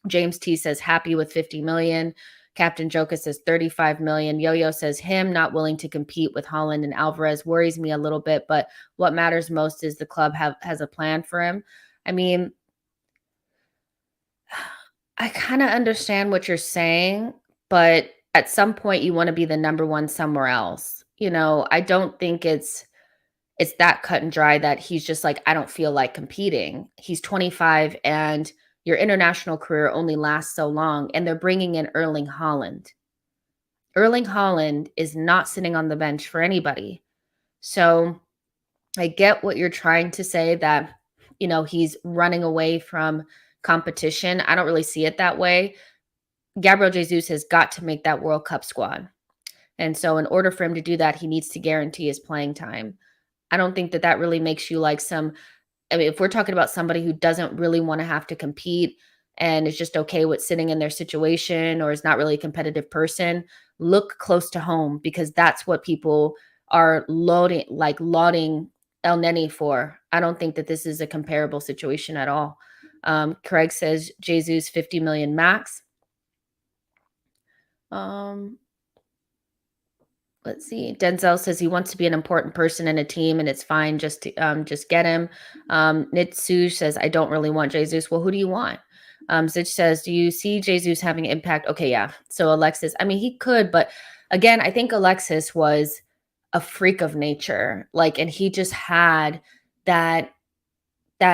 A: James T says happy with 50 million. Captain Joka says 35 million. Yo-Yo says him not willing to compete with Holland and Alvarez worries me a little bit, but what matters most is the club has a plan for him. I mean, I kind of understand what you're saying, but at some point you want to be the number one somewhere else. I don't think it's that cut and dry that he's just like, I don't feel like competing. He's 25 and your international career only lasts so long. And they're bringing in Erling Haaland. Erling Haaland is not sitting on the bench for anybody. So I get what you're trying to say that, he's running away from competition. I don't really see it that way. Gabriel Jesus has got to make that World Cup squad. And so in order for him to do that, he needs to guarantee his playing time. I don't think that really makes you like if we're talking about somebody who doesn't really want to have to compete and is just okay with sitting in their situation or is not really a competitive person, look close to home because that's what people are lauding El Neni for. I don't think that this is a comparable situation at all. Craig says Jesus 50 million max. Let's see. Denzel says he wants to be an important person in a team, and it's fine just get him. Nitsuj says I don't really want Jesus. Well, who do you want? Zich says, do you see Jesus having impact? Okay, yeah. So Alexis, I mean, he could, but again, I think Alexis was a freak of nature, like, and he just had that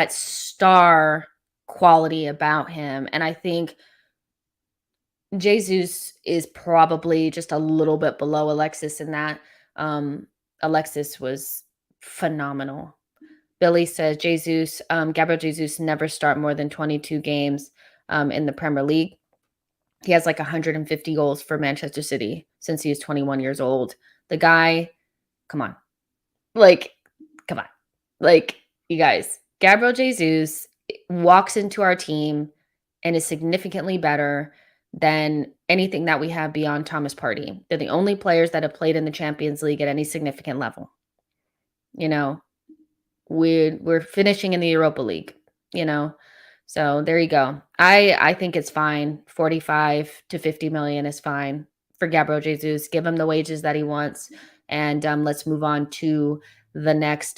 A: star quality about him, and I think Jesus is probably just a little bit below Alexis in that. Um, Alexis was phenomenal. Billy says Gabriel Jesus never start more than 22 games in the Premier League. He has like 150 goals for Manchester City since he was 21 years old. The guy, come on. Like, come on. Like, you guys, Gabriel Jesus walks into our team and is significantly better than anything that we have beyond Thomas Partey. They're the only players that have played in the Champions League at any significant level. You know, we're finishing in the Europa League, you know. So there you go. I think it's fine. 45 to 50 million is fine for Gabriel Jesus. Give him the wages that he wants, and let's move on to the next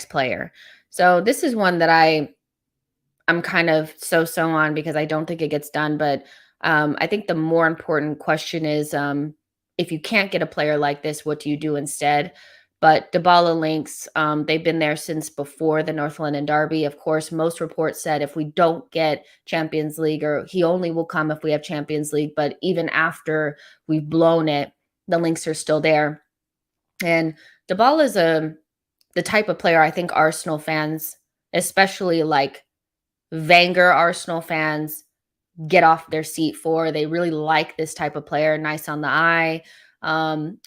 A: player. So this is one that I'm kind of so on because I don't think it gets done. But I think the more important question is if you can't get a player like this, what do you do instead? But Dybala links, they've been there since before the North London Derby. Of course, most reports said if we don't get Champions League, or he only will come if we have Champions League. But even after we've blown it, the links are still there. And Dybala is the type of player I think Arsenal fans, especially like Wenger Arsenal fans, get off their seat for. They really like this type of player, nice on the eye,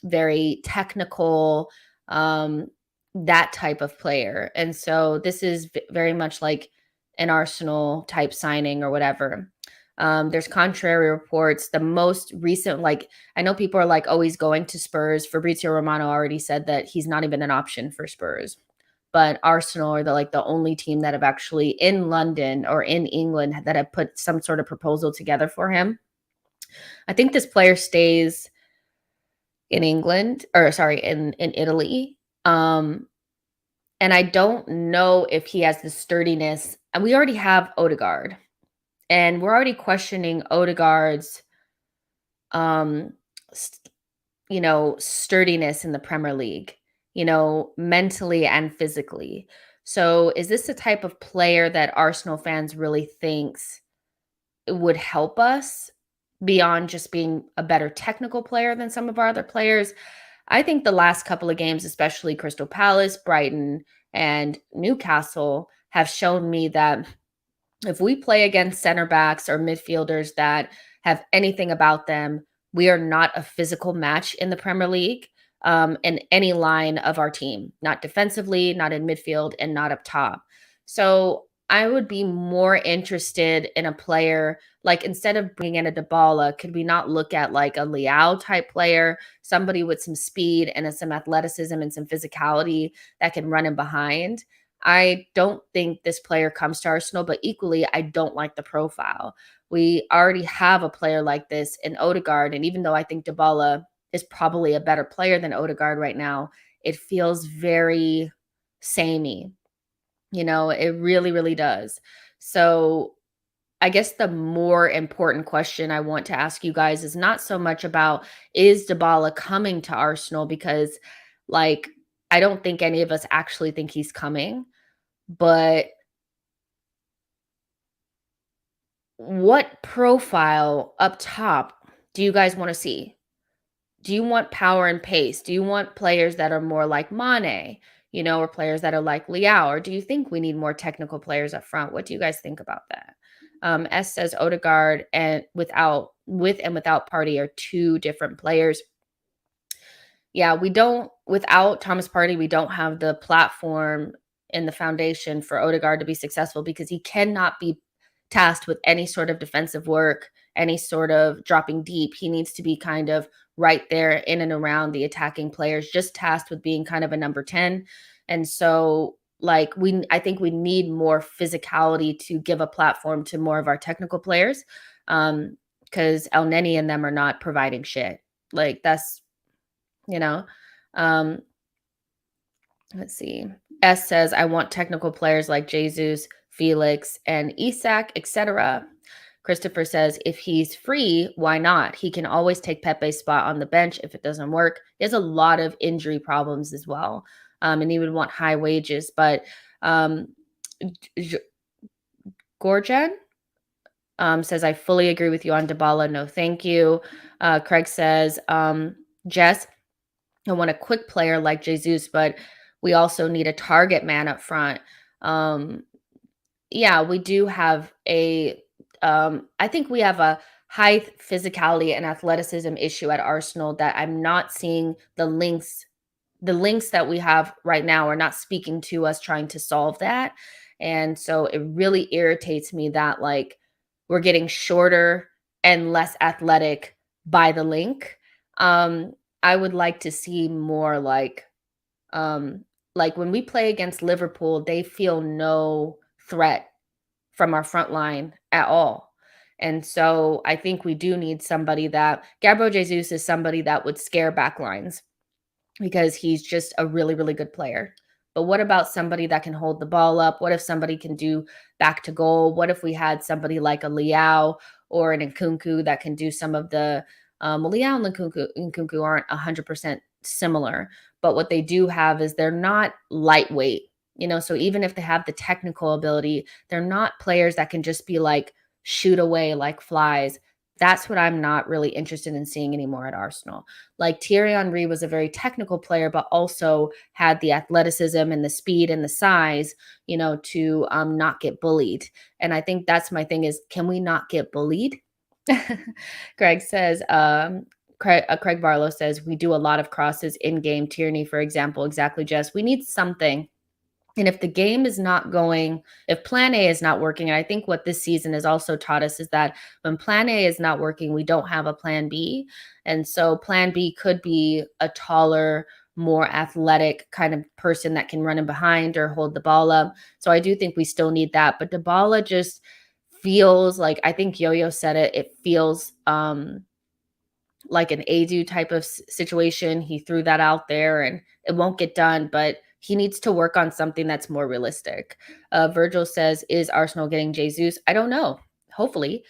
A: very technical, that type of player. And so this is very much like an Arsenal type signing or whatever. There's contrary reports. The most recent, like, I know people are like, oh, he's going to Spurs. Fabrizio Romano already said that he's not even an option for Spurs. But Arsenal are the only team that have actually in London or in England that have put some sort of proposal together for him. I think this player stays in England, or sorry, in Italy. And I don't know if he has the sturdiness. And we already have Odegaard. And we're already questioning Odegaard's sturdiness in the Premier League, mentally and physically. So is this the type of player that Arsenal fans really thinks would help us beyond just being a better technical player than some of our other players? I think the last couple of games, especially Crystal Palace, Brighton, and Newcastle, have shown me that if we play against center backs or midfielders that have anything about them, we are not a physical match in the Premier League, in any line of our team, not defensively, not in midfield, and not up top. So I would be more interested in a player, like, instead of bringing in a Dybala, could we not look at like a Leao type player, somebody with some speed and some athleticism and some physicality that can run in behind? I don't think this player comes to Arsenal, but equally, I don't like the profile. We already have a player like this in Odegaard, and even though I think Dybala is probably a better player than Odegaard right now, it feels very samey. It really, really does. So I guess the more important question I want to ask you guys is not so much about, is Dybala coming to Arsenal? Because, like, I don't think any of us actually think he's coming. But what profile up top do you guys want to see? Do you want power and pace? Do you want players that are more like Mane, or players that are like Leao? Or do you think we need more technical players up front? What do you guys think about that? S says Odegaard and with and without Partey are two different players. Yeah, without Thomas Partey, we don't have the platform and the foundation for Odegaard to be successful, because he cannot be tasked with any sort of defensive work, any sort of dropping deep. He needs to be kind of right there in and around the attacking players, just tasked with being kind of a number 10. And so, like, I think we need more physicality to give a platform to more of our technical players, because El Neni and them are not providing shit. Like, that's you know. Um, let's see. S says, I want technical players like Jesus, Felix, and Isak, etc. Christopher says, if he's free, why not? He can always take Pepe's spot on the bench if it doesn't work. He has a lot of injury problems as well. And he would want high wages. But Gorjan says, I fully agree with you on Dybala. No, thank you. Craig says, Jess, I want a quick player like Jesus, but we also need a target man up front. Yeah, we do have I think we have a height, physicality, and athleticism issue at Arsenal that I'm not seeing the links that we have right now are not speaking to us trying to solve that. And so it really irritates me that like we're getting shorter and less athletic by the link. I would like to see more like when we play against Liverpool, they feel no threat from our front line at all. And so I think we do need somebody that Gabriel Jesus is somebody that would scare back lines because he's just a really, really good player. But what about somebody that can hold the ball up? What if somebody can do back to goal? What if we had somebody like a Liao or an Nkunku that can do some of the Liao and Nkunku aren't 100% similar, but what they do have is they're not lightweight, so even if they have the technical ability, they're not players that can just be like shoot away like flies. That's what I'm not really interested in seeing anymore at Arsenal. Like Thierry Henry was a very technical player, but also had the athleticism and the speed and the size, to not get bullied. And I think that's my thing is, can we not get bullied? Greg says, Craig Barlow says, we do a lot of crosses in game. Tierney, for example, exactly, Jess. We need something. And if the game is not going, if plan A is not working, and I think what this season has also taught us is that when plan A is not working, we don't have a plan B. And so plan B could be a taller, more athletic kind of person that can run in behind or hold the ball up. So I do think we still need that. But Dybala just feels like, I think Yo-Yo said it feels like an Adu type of situation. He threw that out there and it won't get done, but he needs to work on something that's more realistic. Virgil says, is Arsenal getting Jesus? I don't know. Hopefully.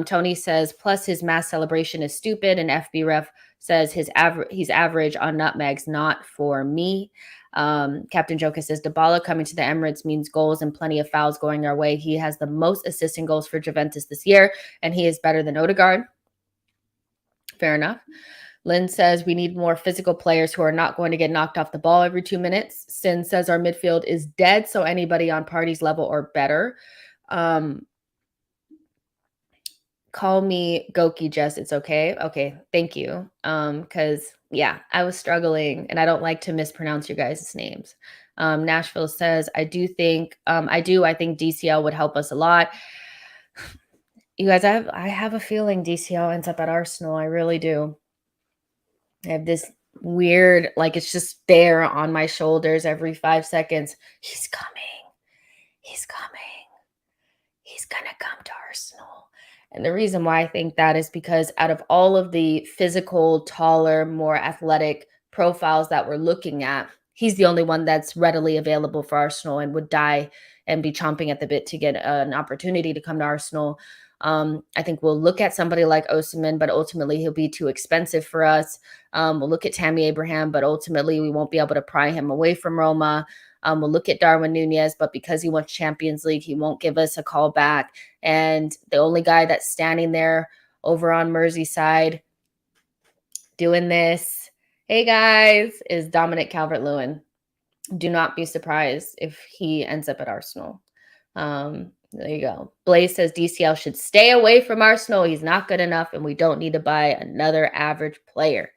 A: Tony says, plus his mass celebration is stupid. And FB Ref says he's average on nutmegs, not for me. Captain Joker says, Dybala coming to the Emirates means goals and plenty of fouls going our way. He has the most assisting goals for Juventus this year, and he is better than Odegaard. Fair enough. Lynn says we need more physical players who are not going to get knocked off the ball every 2 minutes. Sin says our midfield is dead, so anybody on Party's level or better. Call me Goki, Jess. It's okay. Okay, thank you. Because yeah, I was struggling, and I don't like to mispronounce your guys' names. Nashville says I think DCL would help us a lot. You guys, I have a feeling DCL ends up at Arsenal. I really do. I have this weird, like it's just there on my shoulders every 5 seconds. He's coming. He's coming. He's gonna come to Arsenal. And the reason why I think that is because out of all of the physical, taller, more athletic profiles that we're looking at, he's the only one that's readily available for Arsenal and would die and be chomping at the bit to get an opportunity to come to Arsenal. I think we'll look at somebody like Osimhen, but ultimately he'll be too expensive for us. We'll look at Tammy Abraham, but ultimately we won't be able to pry him away from Roma. We'll look at Darwin Nunez, but because he wants Champions League, he won't give us a call back. And the only guy that's standing there over on Merseyside doing this, hey guys, is Dominic Calvert-Lewin. Do not be surprised if he ends up at Arsenal. There you go. Blaze says DCL should stay away from Arsenal. He's not good enough, and we don't need to buy another average player.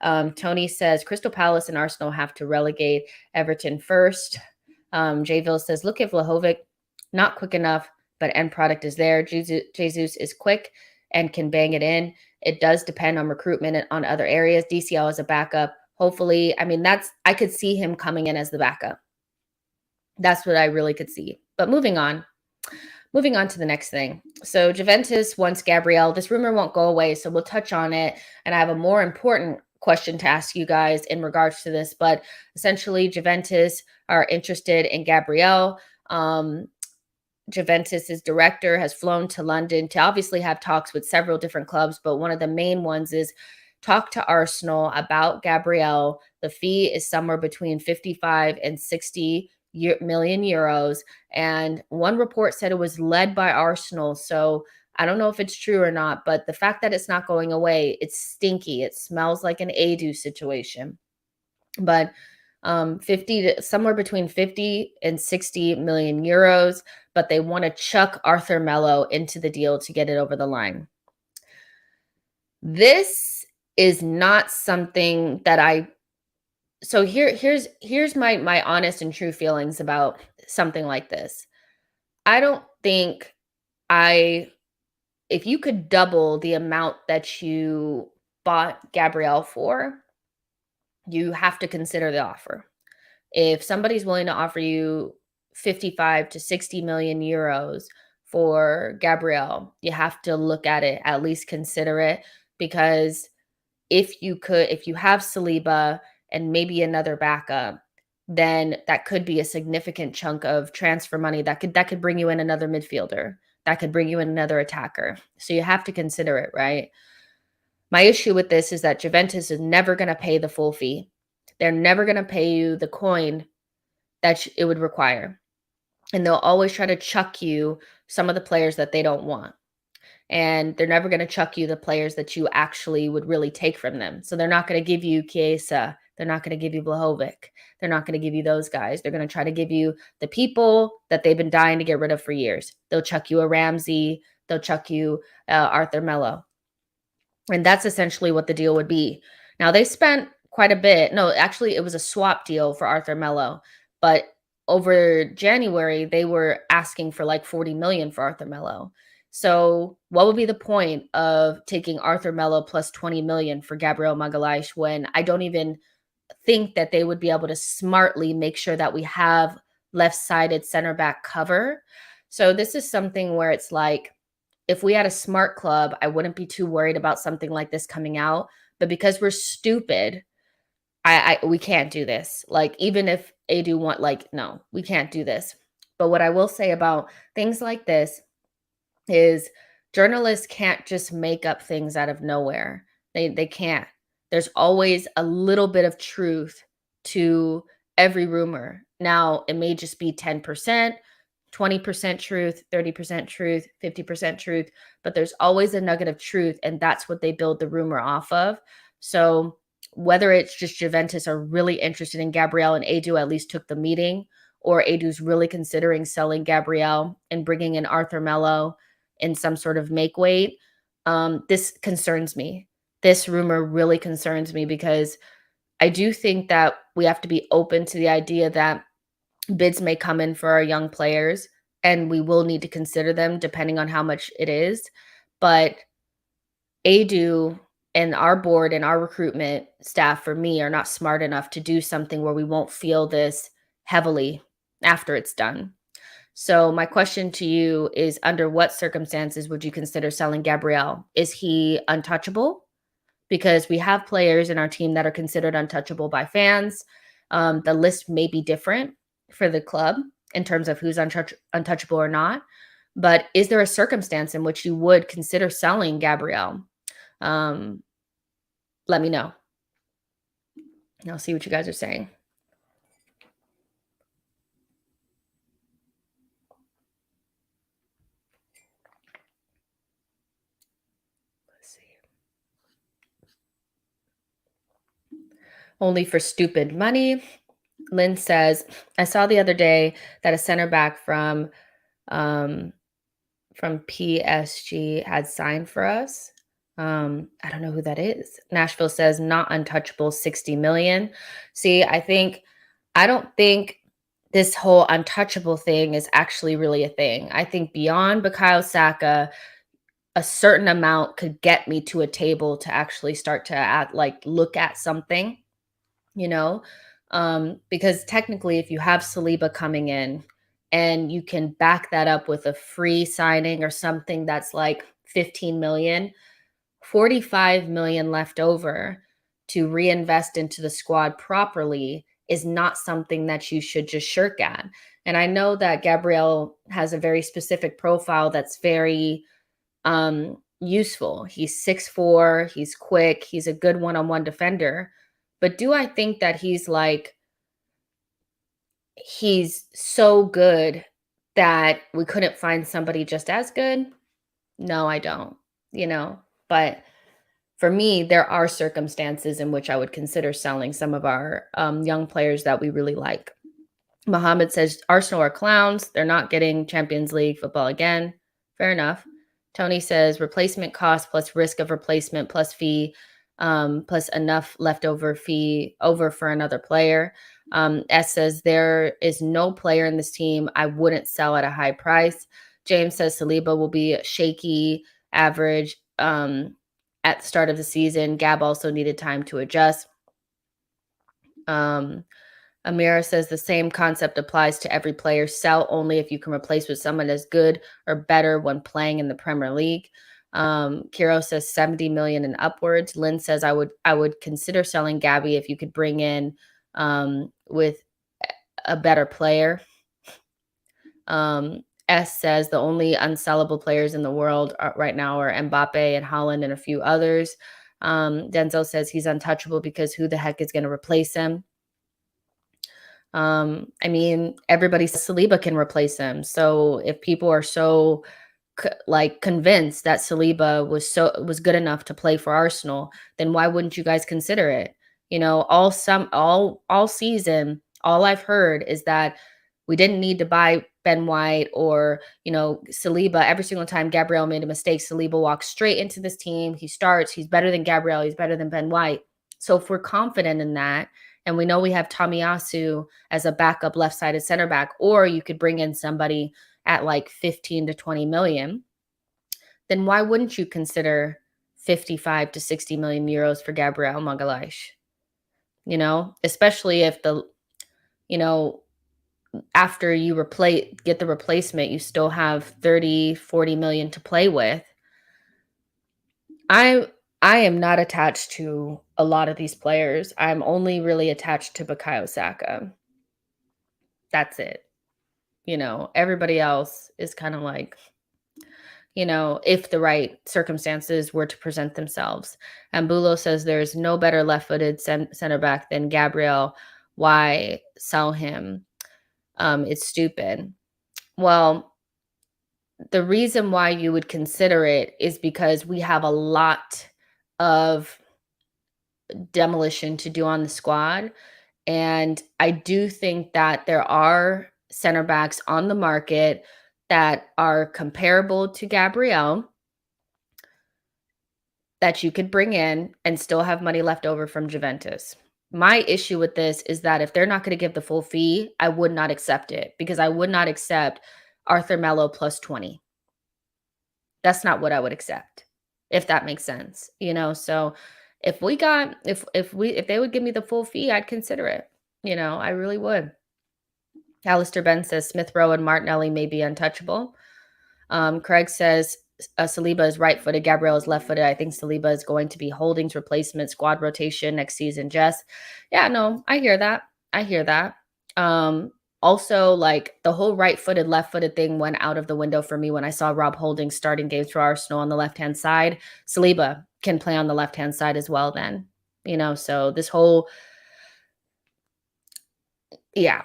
A: Tony says Crystal Palace and Arsenal have to relegate Everton first. Jayville says, look at Vlahovic, not quick enough, but end product is there. Jesus is quick and can bang it in. It does depend on recruitment and on other areas. DCL is a backup. Hopefully, I could see him coming in as the backup. That's what I really could see. But moving on to the next thing. So Juventus wants Gabriel. This rumor won't go away, so we'll touch on it. And I have a more important question to ask you guys in regards to this, but essentially Juventus are interested in Gabriel. Juventus's director has flown to London to obviously have talks with several different clubs, but one of the main ones is talk to Arsenal about Gabriel. The fee is somewhere between 55 and 60 million euros. And one report said it was led by Arsenal. So I don't know if it's true or not, but the fact that it's not going away, it's stinky. It smells like an Adu situation. But 50 to somewhere between 50 and 60 million euros, but they want to chuck Arthur Melo into the deal to get it over the line. This is not something that so here's my honest and true feelings about something like this. I don't think if you could double the amount that you bought Gabriel for, you have to consider the offer. If somebody's willing to offer you 55 to 60 million euros for Gabriel, you have to look at it, at least consider it, because if you have Saliba and maybe another backup, then that could be a significant chunk of transfer money that could bring you in another midfielder, that could bring you in another attacker. So you have to consider it, right? My issue with this is that Juventus is never going to pay the full fee. They're never going to pay you the coin that it would require. And they'll always try to chuck you some of the players that they don't want. And they're never going to chuck you the players that you actually would really take from them. So they're not going to give you Chiesa. They're not going to give you Vlahovic. They're not going to give you those guys. They're going to try to give you the people that they've been dying to get rid of for years. They'll chuck you a Ramsey. They'll chuck you Arthur Melo. And that's essentially what the deal would be. Now, they spent quite a bit. No, actually, it was a swap deal for Arthur Melo. But over January, they were asking for like 40 million for Arthur Melo. So what would be the point of taking Arthur Melo plus 20 million for Gabriel Magalhaes when I don't even think that they would be able to smartly make sure that we have left-sided center back cover? So this is something where it's like, if we had a smart club, I wouldn't be too worried about something like this coming out. But because we're stupid, we can't do this. Like, even if Adu want, like, no, we can't do this. But what I will say about things like this is journalists can't just make up things out of nowhere. They can't. There's always a little bit of truth to every rumor. Now, it may just be 10%, 20% truth, 30% truth, 50% truth, but there's always a nugget of truth, and that's what they build the rumor off of. So whether it's just Juventus are really interested in Gabriel and Adu at least took the meeting, or Adu's really considering selling Gabriel and bringing in Arthur Melo in some sort of make weight, this concerns me. This rumor really concerns me because I do think that we have to be open to the idea that bids may come in for our young players, and we will need to consider them depending on how much it is. But Adu and our board and our recruitment staff, for me, are not smart enough to do something where we won't feel this heavily after it's done. So my question to you is, under what circumstances would you consider selling Gabriel? Is he untouchable? Because we have players in our team that are considered untouchable by fans. The list may be different for the club in terms of who's untouchable or not. But is there a circumstance in which you would consider selling Gabriel? Let me know. And I'll see what you guys are saying. Let's see. Only for stupid money. Lynn says, I saw the other day that a center back from PSG had signed for us. I don't know who that is. Nashville says not untouchable, 60 million. See, I don't think this whole untouchable thing is actually really a thing. I think beyond Bukayo Saka, a certain amount could get me to a table to actually start to look at something, you know? Because technically, if you have Saliba coming in and you can back that up with a free signing or something that's like 15 million, 45 million left over, to reinvest into the squad properly is not something that you should just shirk at. And I know that Gabriel has a very specific profile that's very useful. He's 6'4", he's quick, he's a good one-on-one defender. But do I think that he's so good that we couldn't find somebody just as good? No, I don't, but for me, there are circumstances in which I would consider selling some of our young players that we really like. Mohammed says Arsenal are clowns. They're not getting Champions League football again. Fair enough. Tony says replacement cost plus risk of replacement plus fee plus enough leftover fee over for another player. S says there is no player in this team I wouldn't sell at a high price. James says Saliba will be shaky, average at the start of the season. Gab also needed time to adjust. Amira says the same concept applies to every player. Sell only if you can replace with someone as good or better when playing in the Premier League. Kiro says 70 million and upwards. Lynn says I would consider selling Gabby if you could bring in with a better player. S says the only unsellable players in the world right now are Mbappe and Haaland and a few others. Denzel says he's untouchable because who the heck is going to replace him? I mean, everybody says Saliba can replace him. So if people are so convinced that Saliba was good enough to play for Arsenal, then why wouldn't you guys consider it? All season, all I've heard is that we didn't need to buy Ben White or, Saliba. Every single time Gabriel made a mistake, Saliba walks straight into this team. He starts. He's better than Gabriel. He's better than Ben White. So if we're confident in that, and we know we have Tomiyasu as a backup left-sided center back, or you could bring in somebody at like 15 to 20 million, then why wouldn't you consider 55 to 60 million euros for Gabriel Magalhaes? Especially if after you get the replacement, you still have 30, 40 million to play with. I am not attached to a lot of these players. I'm only really attached to Bukayo Saka. That's it. Everybody else is kind of like, if the right circumstances were to present themselves. And Bulo says there's no better left-footed center back than Gabriel. Why sell him? It's stupid. Well, the reason why you would consider it is because we have a lot of demolition to do on the squad. And I do think that there are center backs on the market that are comparable to Gabriel that you could bring in and still have money left over from Juventus. My issue with this is that if they're not going to give the full fee, I would not accept it, because I would not accept Arthur Melo plus 20. That's not what I would accept, if that makes sense. So if they would give me the full fee, I'd consider it. I really would. Alistair Ben says Smith Rowe and Martinelli may be untouchable. Craig says Saliba is right-footed, Gabriel is left-footed. I think Saliba is going to be Holding's replacement, squad rotation next season. Jess, yeah, no, I hear that. Also, the whole right-footed, left-footed thing went out of the window for me when I saw Rob Holding starting games for Arsenal on the left-hand side. Saliba can play on the left-hand side as well then. So this whole, yeah,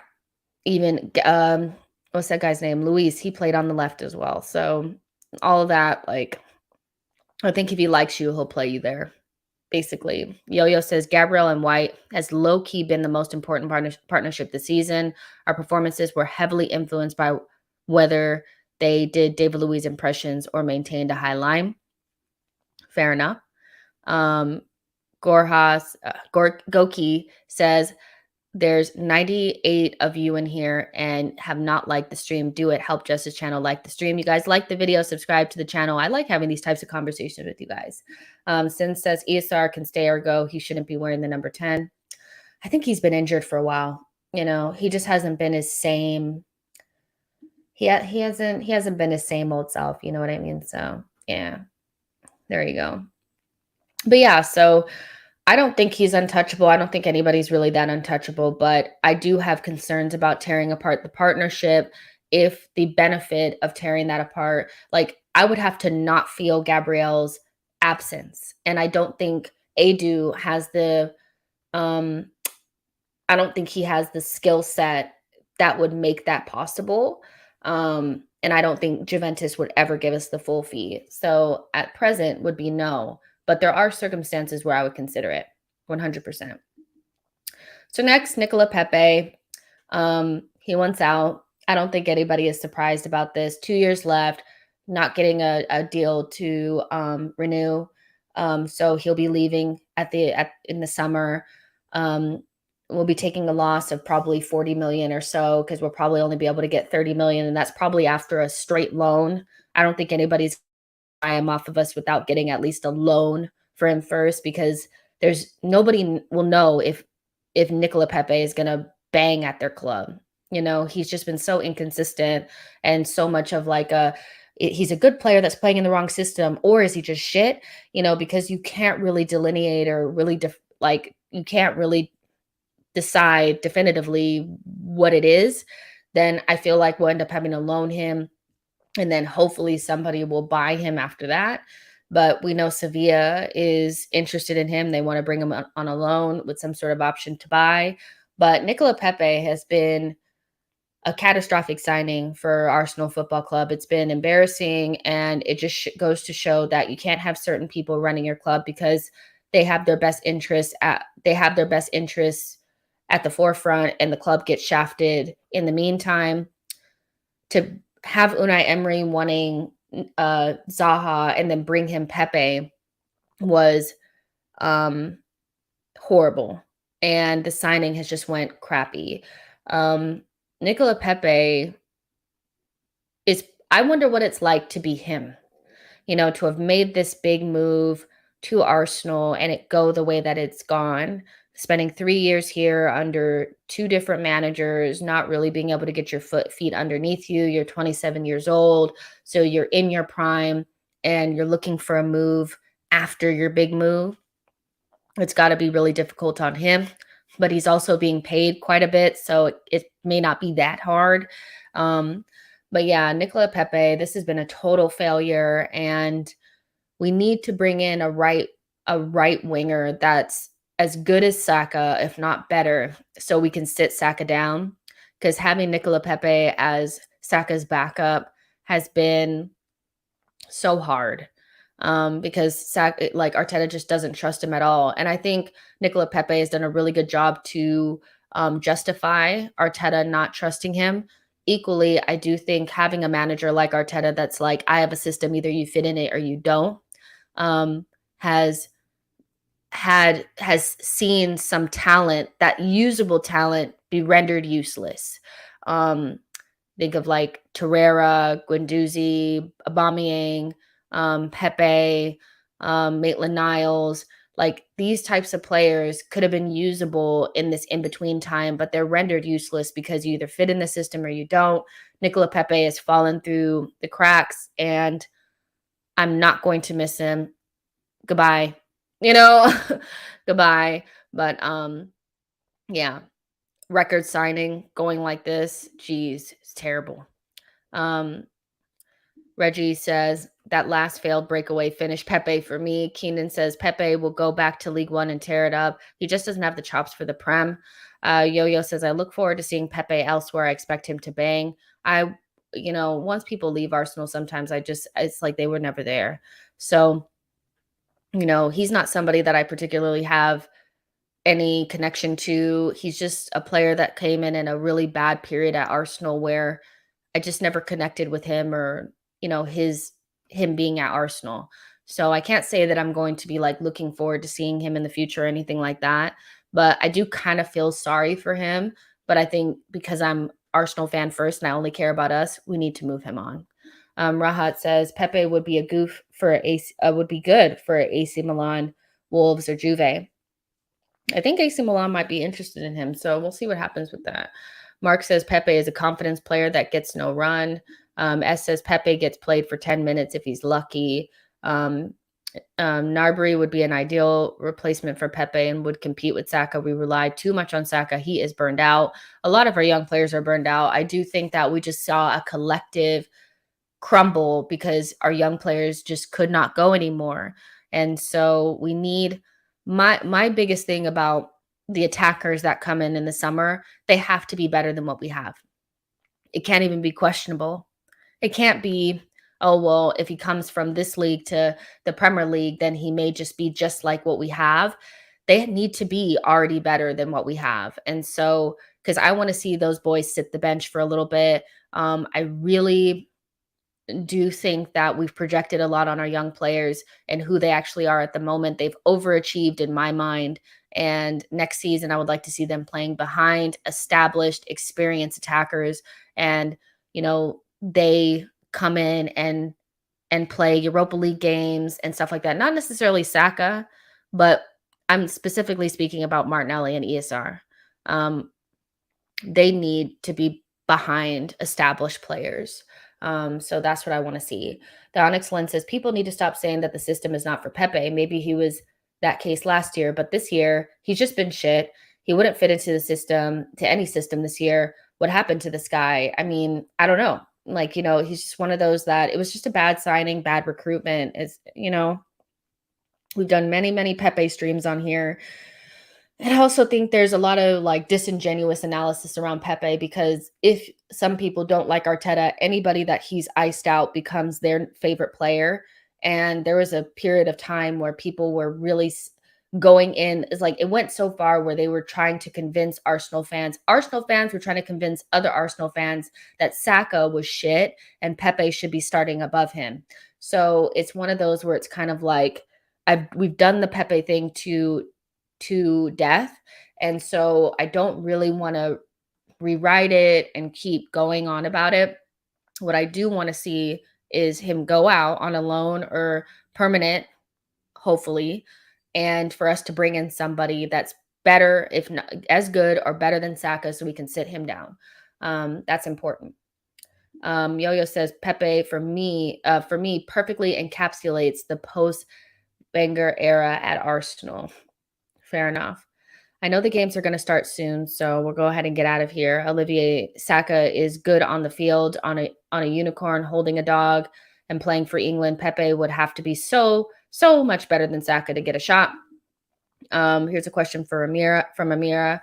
A: even, what's that guy's name? Luis, he played on the left as well. So all of that, I think if he likes you, he'll play you there, basically. Yo-Yo says Gabriel and White has low-key been the most important partnership this season. Our performances were heavily influenced by whether they did David Luiz impressions or maintained a high line. Fair enough. Goki says, there's 98 of you in here and have not liked the stream. Do it. Help Justice Channel like the stream. You guys like the video, subscribe to the channel. I like having these types of conversations with you guys. Sin says ESR can stay or go. He shouldn't be wearing the number 10. I think he's been injured for a while. He just hasn't been his same. He hasn't been his same old self. You know what I mean? So yeah, there you go. But yeah, so I don't think he's untouchable. I don't think anybody's really that untouchable, but I do have concerns about tearing apart the partnership if the benefit of tearing that apart, like I would have to not feel Gabriel's absence. And I don't think Adu has the um I don't think he has the skill set that would make that possible. And I don't think Juventus would ever give us the full fee. So at present would be no, but there are circumstances where I would consider it 100%. So next, Nicola Pepe. He wants out. I don't think anybody is surprised about this. 2 years left, not getting a deal to renew. So he'll be leaving in the summer. Um, we'll be taking a loss of probably 40 million or so because we'll probably only be able to get 30 million, and that's probably after a straight loan. I don't think anybody's buy him off of us without getting at least a loan for him first, because there's nobody will know if Nicola Pepe is gonna bang at their club. You know, he's just been so inconsistent and so much of like he's a good player that's playing in the wrong system, or is he just shit? You know, because you can't really delineate or really like you can't really decide definitively what it is. Then I feel like we'll end up having to loan him, and then hopefully somebody will buy him after that. But we know Sevilla is interested in him. They want to bring him on a loan with some sort of option to buy. But Nicola Pepe has been a catastrophic signing for Arsenal Football Club. It's been embarrassing, and it just goes to show that you can't have certain people running your club because they have their best interests at the forefront, and the club gets shafted in the meantime. To have Unai Emery wanting Zaha and then bring him Pepe was horrible, and the signing has just went crappy. Nicola Pepe is, I wonder what it's like to be him, you know, to have made this big move to Arsenal and it go the way that it's gone, spending 3 years here under two different managers, not really being able to get your feet underneath you. You're 27 years old, so you're in your prime and you're looking for a move after your big move. It's got to be really difficult on him, but he's also being paid quite a bit, so it may not be that hard. But yeah, Nicola Pepe, this has been a total failure, and we need to bring in a right winger that's as good as Saka, if not better, so we can sit Saka down. Because having Nicola Pepe as Saka's backup has been so hard. Because like Arteta just doesn't trust him at all. And I think Nicola Pepe has done a really good job to justify Arteta not trusting him. Equally, I do think having a manager like Arteta that's like, I have a system, either you fit in it or you don't, has seen some talent, that usable talent, be rendered useless. Think of like Torreira, Guendouzi, Aubameyang, Pepe, Maitland-Niles. Like these types of players could have been usable in this in-between time, but they're rendered useless because you either fit in the system or you don't. Nicola Pepe has fallen through the cracks, and I'm not going to miss him. Goodbye. You know, goodbye. But yeah, record signing going like this, geez, it's terrible. Reggie says that last failed breakaway finished Pepe for me. Keenan says Pepe will go back to League One and tear it up. He just doesn't have the chops for the Prem. Yo-Yo says, I look forward to seeing Pepe elsewhere. I expect him to bang. Once people leave Arsenal, sometimes it's like they were never there. So, he's not somebody that I particularly have any connection to. He's just a player that came in a really bad period at Arsenal where I just never connected with him, or him being at Arsenal. So I can't say that I'm going to be like looking forward to seeing him in the future or anything like that. But I do kind of feel sorry for him. But I think because I'm Arsenal fan first and I only care about us, we need to move him on. Rahat says Pepe would be would be good for AC Milan, Wolves, or Juve. I think AC Milan might be interested in him, so we'll see what happens with that. Mark says Pepe is a confidence player that gets no run. S says Pepe gets played for 10 minutes if he's lucky. Narbry would be an ideal replacement for Pepe and would compete with Saka. We rely too much on Saka. He is burned out. A lot of our young players are burned out. I do think that we just saw a collective crumble because our young players just could not go anymore. And so we need my biggest thing about the attackers that come in the summer, they have to be better than what we have. It can't even be questionable. It can't be, oh, well, if he comes from this league to the Premier League, then he may just be just like what we have. They need to be already better than what we have. And so, because I want to see those boys sit the bench for a little bit. I really do think that we've projected a lot on our young players and who they actually are at the moment. They've overachieved in my mind. And next season, I would like to see them playing behind established, experienced attackers. And, they come in and play Europa League games and stuff like that. Not necessarily Saka, but I'm specifically speaking about Martinelli and ESR. They need to be behind established players. So that's what I want to see. The Onyx Lens says people need to stop saying that the system is not for Pepe. Maybe he was that case last year, but this year he's just been shit. He wouldn't fit into the system, to any system this year. What happened to this guy? I mean, I don't know. Like, he's just one of those that it was just a bad signing, bad recruitment. We've done many, many Pepe streams on here. And I also think there's a lot of disingenuous analysis around Pepe because if some people don't like Arteta, anybody that he's iced out becomes their favorite player. And there was a period of time where people were really going in. It's like it went so far where they were trying to convince Arsenal fans. Arsenal fans were trying to convince other Arsenal fans that Saka was shit and Pepe should be starting above him. So it's one of those where it's kind of like we've done the Pepe thing to death. And so I don't really want to rewrite it and keep going on about it. What I do want to see is him go out on a loan or permanent, hopefully, and for us to bring in somebody that's better, if not as good or better than Saka, so we can sit him down. That's important. Yo-Yo says Pepe for me perfectly encapsulates the post-Wenger era at Arsenal. Fair enough. I know the games are going to start soon, so we'll go ahead and get out of here. Olivier Saka is good on the field, on a unicorn, holding a dog, and playing for England. Pepe would have to be so much better than Saka to get a shot. Here's a question from Amira.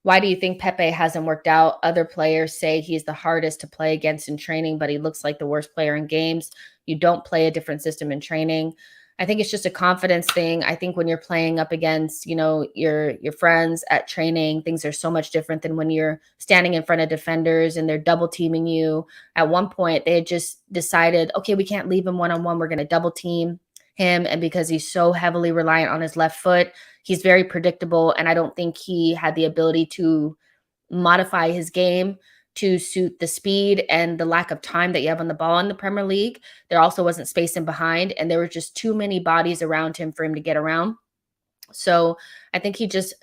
A: Why do you think Pepe hasn't worked out? Other players say he's the hardest to play against in training, but he looks like the worst player in games. You don't play a different system in training. I think it's just a confidence thing. I think when you're playing up against, your friends at training, things are so much different than when you're standing in front of defenders and they're double teaming you. At one point, they had just decided, okay, we can't leave him one-on-one. We're going to double team him. And because he's so heavily reliant on his left foot, he's very predictable. And I don't think he had the ability to modify his game to suit the speed and the lack of time that you have on the ball in the Premier League. There also wasn't space in behind, and there were just too many bodies around him for him to get around. So I think he just,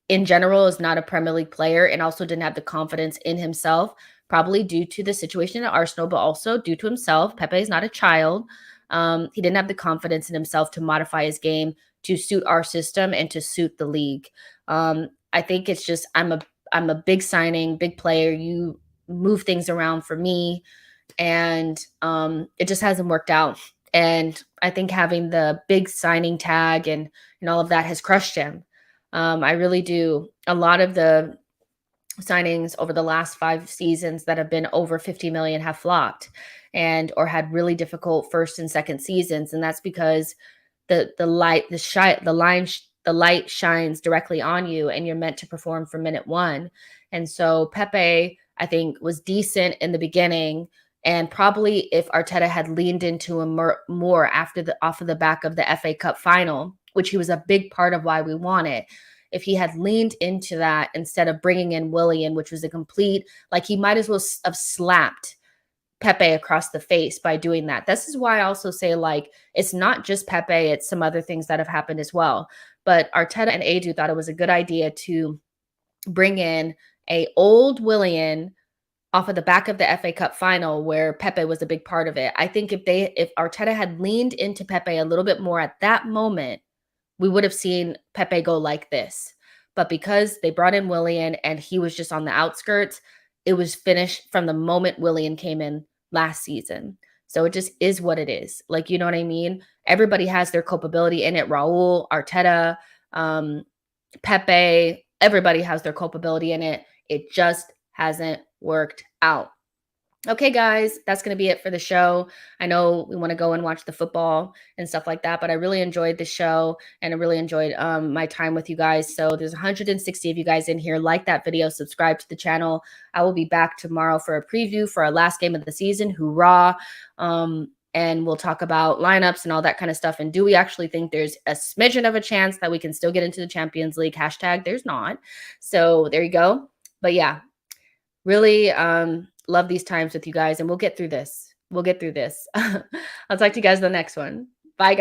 A: in general, is not a Premier League player and also didn't have the confidence in himself, probably due to the situation at Arsenal, but also due to himself. Pepe is not a child. He didn't have the confidence in himself to modify his game to suit our system and to suit the league. I think it's just I'm a big signing, big player. You move things around for me, and it just hasn't worked out. And I think having the big signing tag and all of that has crushed him. I really do. A lot of the signings over the last 5 seasons that have been over 50 million have flopped or had really difficult first and second seasons. And that's because the light shines directly on you and you're meant to perform from minute one. And so Pepe, I think, was decent in the beginning. And probably if Arteta had leaned into him more off of the back of the FA Cup final, which he was a big part of why we won it, if he had leaned into that instead of bringing in Willian, which was a complete, he might as well have slapped Pepe across the face by doing that. This is why I also say, it's not just Pepe, it's some other things that have happened as well. But Arteta and Edu thought it was a good idea to bring in a old Willian off of the back of the FA Cup final where Pepe was a big part of it. I think if Arteta had leaned into Pepe a little bit more at that moment, we would have seen Pepe go like this. But because they brought in Willian and he was just on the outskirts, it was finished from the moment Willian came in last season. So it just is what it is. Like, you know what I mean? Everybody has their culpability in it. Raul, Arteta, Pepe, everybody has their culpability in it. It just hasn't worked out. Okay, guys, that's going to be it for the show. I know we want to go and watch the football and stuff like that, but I really enjoyed the show and I really enjoyed my time with you guys. So there's 160 of you guys in here. Like that video, subscribe to the channel. I will be back tomorrow for a preview for our last game of the season. Hoorah. And we'll talk about lineups and all that kind of stuff. And do we actually think there's a smidgen of a chance that we can still get into the Champions League? Hashtag there's not. So there you go. But yeah, really love these times with you guys, and we'll get through this. We'll get through this. I'll talk to you guys in the next one.